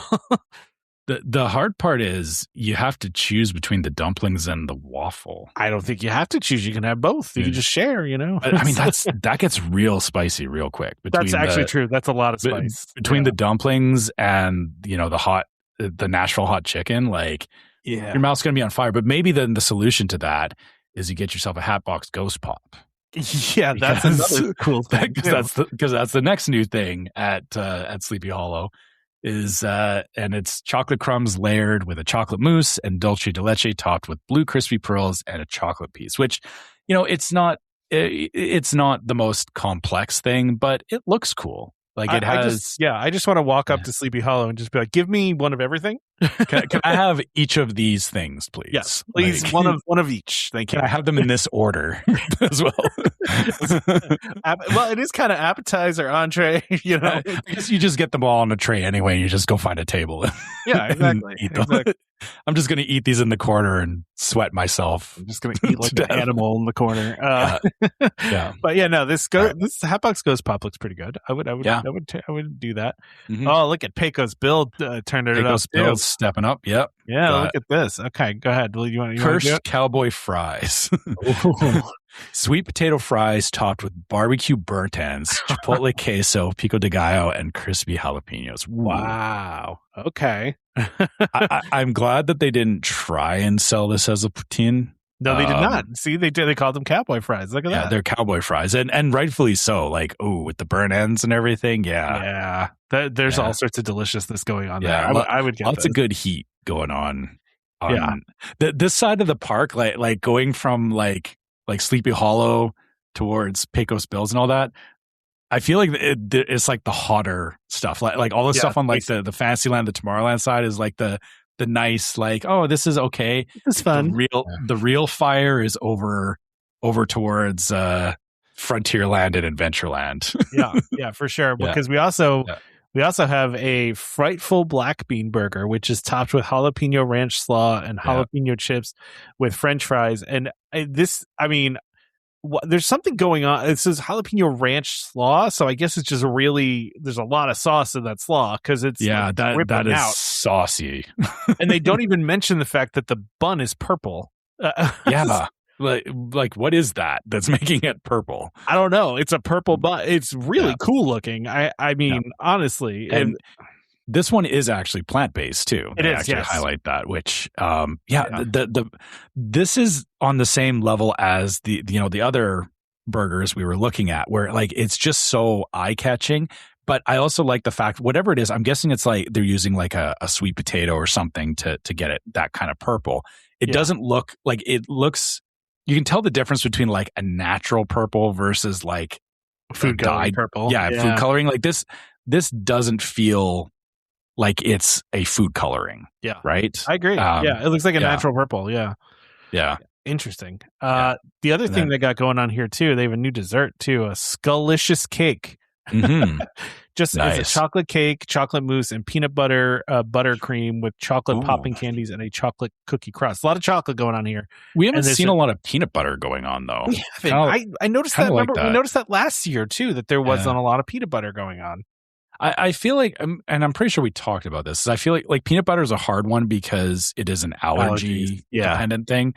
The hard part is you have to choose between the dumplings and the waffle. I don't think you have to choose. You can have both. You can just share, I mean, that gets real spicy real quick. That's actually true. That's a lot of spice. Between the dumplings and, the Nashville hot chicken, your mouth's going to be on fire. But maybe then the solution to that is you get yourself a Hatbox Ghost Pop. Yeah, that's another cool thing. Because that's the next new thing at Sleepy Hollow. And it's chocolate crumbs layered with a chocolate mousse and dulce de leche topped with blue crispy pearls and a chocolate piece, which, it's not the most complex thing, but it looks cool. It has. I just want to walk up to Sleepy Hollow and just be like, give me one of everything. Can I have each of these things, please? Yes, please. One of each. Thank you. Can I have them in this order as well? Well, it is kind of appetizer, entree, I guess you just get them all on a tray anyway. And you just go find a table. Yeah, exactly. Eat them. Exactly. I'm just going to eat these in the corner and sweat myself. I'm just going to eat like the animal in the corner. Yeah. But this Hatbox Ghost Pop looks pretty good. I would do that. Mm-hmm. Oh, look at Pecos Bill turning it up. Bill's stepping up. Yep. Yeah, look at this. Okay, go ahead. You want Cursed cowboy fries. Sweet potato fries topped with barbecue burnt ends, chipotle queso, pico de gallo, and crispy jalapenos. Wow. Okay. I'm glad that they didn't try and sell this as a poutine. No, they did not. See, they called them cowboy fries. Look at that. Yeah, they're cowboy fries, and rightfully so. With the burnt ends and everything. Yeah. There's all sorts of deliciousness going on there. I would get lots of good heat going on. This side of the park, like going from like Sleepy Hollow towards Pecos Bills and all that. I feel like it's like the hotter stuff, like all the stuff on the Fantasyland, the Tomorrowland side is like the nice, this is okay. It's fun. The real fire is over towards Frontierland and Adventureland. Yeah, for sure. Because we also have a frightful black bean burger, which is topped with jalapeno ranch slaw and jalapeno chips with French fries. And there's something going on. It says jalapeno ranch slaw, so I guess it's just there's a lot of sauce in that slaw because it's that is out. Saucy. And they don't even mention the fact that the bun is purple. like what is that that's making it purple? I don't know. It's a purple, but it's really cool looking. I mean, honestly, and this one is actually plant-based too. It they is, actually yes. highlight that, which this is on the same level as the other burgers we were looking at, where like it's just so eye-catching. But I also like the fact, whatever it is, I'm guessing it's like they're using like a sweet potato or something to get it that kind of purple. It doesn't look like it looks. You can tell the difference between like a natural purple versus like food coloring purple. Yeah, food coloring. Like this doesn't feel like it's a food coloring. Yeah. Right? I agree. It looks like a natural purple. Yeah. Yeah. Interesting. The other thing they got going on here too, they have a new dessert too, a Skullicious cake. Mm-hmm. Just nice. It's a chocolate cake, chocolate mousse, and peanut butter buttercream with chocolate popping candies and a chocolate cookie crust. A lot of chocolate going on here. We haven't seen a lot of peanut butter going on though. We haven't. I noticed that. Like we noticed that last year too, that there wasn't a lot of peanut butter going on. I feel like, and I'm pretty sure we talked about this, I feel like peanut butter is a hard one because it is an allergy dependent thing.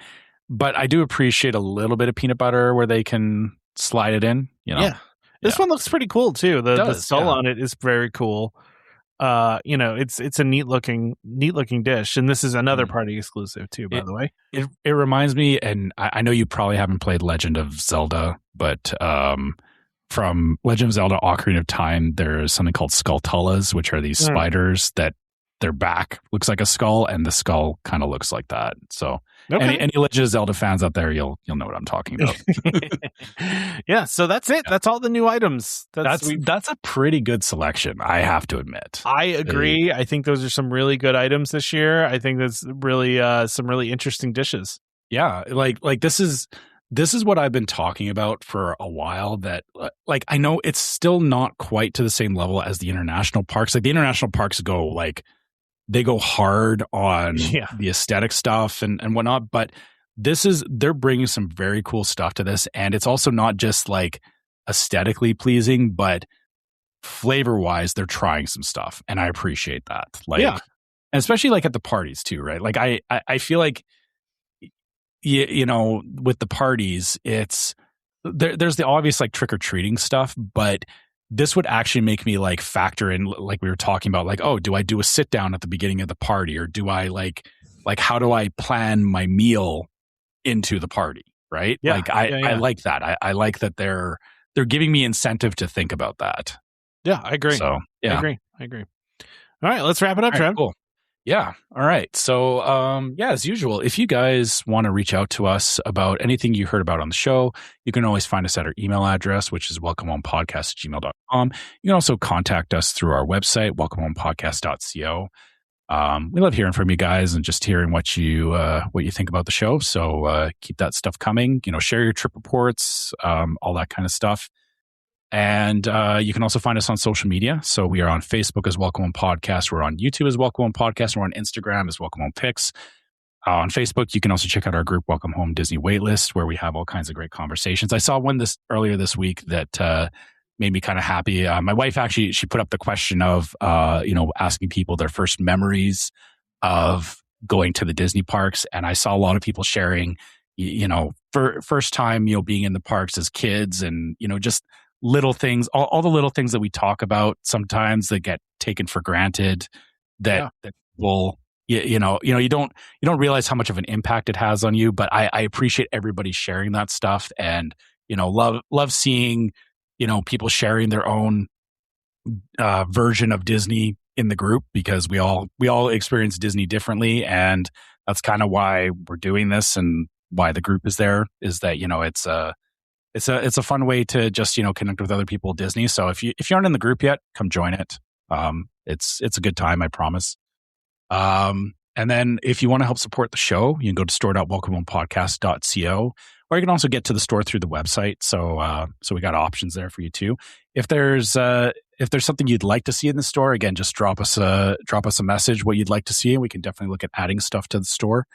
But I do appreciate a little bit of peanut butter where they can slide it in, you know? Yeah. This one looks pretty cool too. The skull on it is very cool. It's a neat looking dish, and this is another party exclusive too, by the way. It reminds me, and I know you probably haven't played Legend of Zelda, but from Legend of Zelda Ocarina of Time, there's something called Skulltulas, which are these spiders that their back looks like a skull, and the skull kind of looks like that. So any Legend of Zelda fans out there, you'll know what I'm talking about. Yeah, so that's it. That's all the new items. That's a pretty good selection, I have to admit. I agree. I think those are some really good items this year. I think that's really some really interesting dishes. Yeah, like this is what I've been talking about for a while, that like I know it's still not quite to the same level as the international parks. Like the international parks they go hard on the aesthetic stuff and whatnot, but they're bringing some very cool stuff to this. And it's also not just like aesthetically pleasing, but flavor wise, they're trying some stuff. And I appreciate that. Like, and especially like at the parties too, right? Like I feel like, you know, with the parties, it's there's the obvious like trick or treating stuff, but this would actually make me like factor in, like we were talking about, like, oh, do I do a sit down at the beginning of the party, or do I like how do I plan my meal into the party, right? Yeah, like I like that. I like that they're giving me incentive to think about that. Yeah, I agree. So I agree. All right, let's wrap it up, Trev. Cool. Yeah. All right. So, as usual, if you guys want to reach out to us about anything you heard about on the show, you can always find us at our email address, which is welcomehomepodcast@gmail.com. You can also contact us through our website, welcomehomepodcast.co. We love hearing from you guys and just hearing what you think about the show. So, keep that stuff coming, share your trip reports, all that kind of stuff. And you can also find us on social media. So we are on Facebook as Welcome Home Podcast. We're on YouTube as Welcome Home Podcast. We're on Instagram as Welcome Home Pics. On Facebook, you can also check out our group, Welcome Home Disney Waitlist, where we have all kinds of great conversations. I saw one earlier this week that made me kind of happy. My wife actually, she put up the question of, asking people their first memories of going to the Disney parks. And I saw a lot of people sharing, for first time, being in the parks as kids, and, just little things, all the little things that we talk about sometimes that get taken for granted, that will, you don't realize how much of an impact it has on you. But I appreciate everybody sharing that stuff, and, love seeing, people sharing their own version of Disney in the group, because we all experience Disney differently. And that's kind of why we're doing this, and why the group is there, is that, it's a fun way to just, connect with other people at Disney. So if you aren't in the group yet, come join it. It's a good time, I promise. And then if you want to help support the show, you can go to store.welcomehomepodcast.co, or you can also get to the store through the website. So we got options there for you too. If there's something you'd like to see in the store, again, just drop us a message what you'd like to see, and we can definitely look at adding stuff to the store.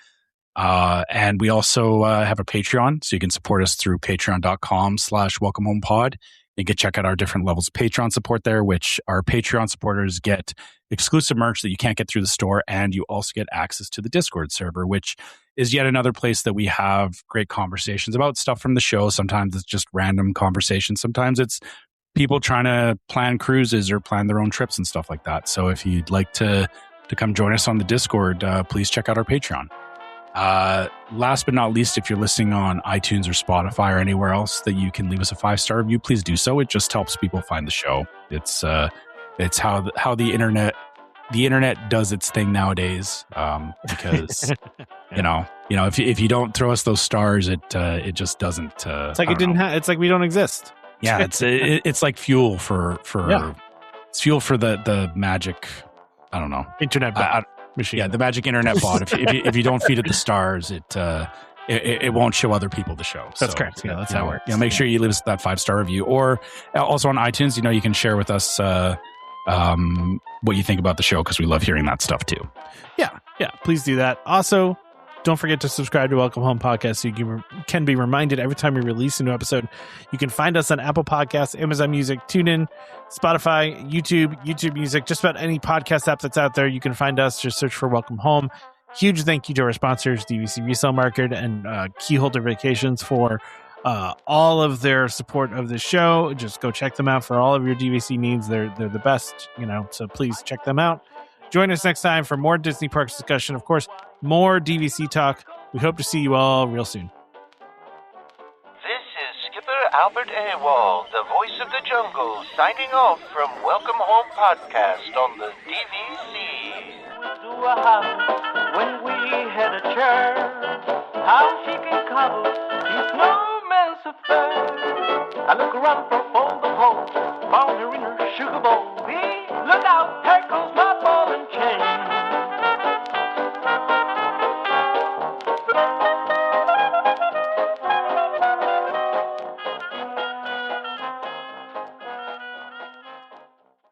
And we also have a Patreon, so you can support us through patreon.com/welcomehomepod. You can check out our different levels of Patreon support there, which our Patreon supporters get exclusive merch that you can't get through the store, and you also get access to the Discord server, which is yet another place that we have great conversations about stuff from the show. Sometimes it's just random conversations. Sometimes it's people trying to plan cruises or plan their own trips and stuff like that. So if you'd like to come join us on the Discord, please check out our Patreon. Last but not least, if you're listening on iTunes or Spotify or anywhere else that you can leave us a 5-star review, please do so. It just helps people find the show. It's how the internet does its thing nowadays. Because if you don't throw us those stars, it just doesn't. It's like it didn't. It's like we don't exist. Yeah, it's like fuel for it's fuel for the magic. I don't know, internet machine. Yeah, the magic internet bot. If you don't feed it the stars, it won't show other people the show. That's correct. Yeah, that's how it works. Make sure you leave us that 5-star review, or also on iTunes. You can share with us what you think about the show, because we love hearing that stuff too. Yeah, please do that. Also, don't forget to subscribe to Welcome Home Podcast so you can be reminded every time we release a new episode. You can find us on Apple Podcasts, Amazon Music, TuneIn, Spotify, YouTube Music, just about any podcast app that's out there. You can find us. Just search for Welcome Home. Huge thank you to our sponsors, DVC Resale Market and Keyholder Vacations, for all of their support of the show. Just go check them out for all of your DVC needs. They're the best, so please check them out. Join us next time for more Disney Parks discussion. Of course, more DVC talk. We hope to see you all real soon. This is Skipper Albert Awol, the voice of the jungle, signing off from Welcome Home Podcast on the DVC. To a house when we had a chair, how she can cuddle is no man's affair. I look around for all the holes, found her in her sugar bowl.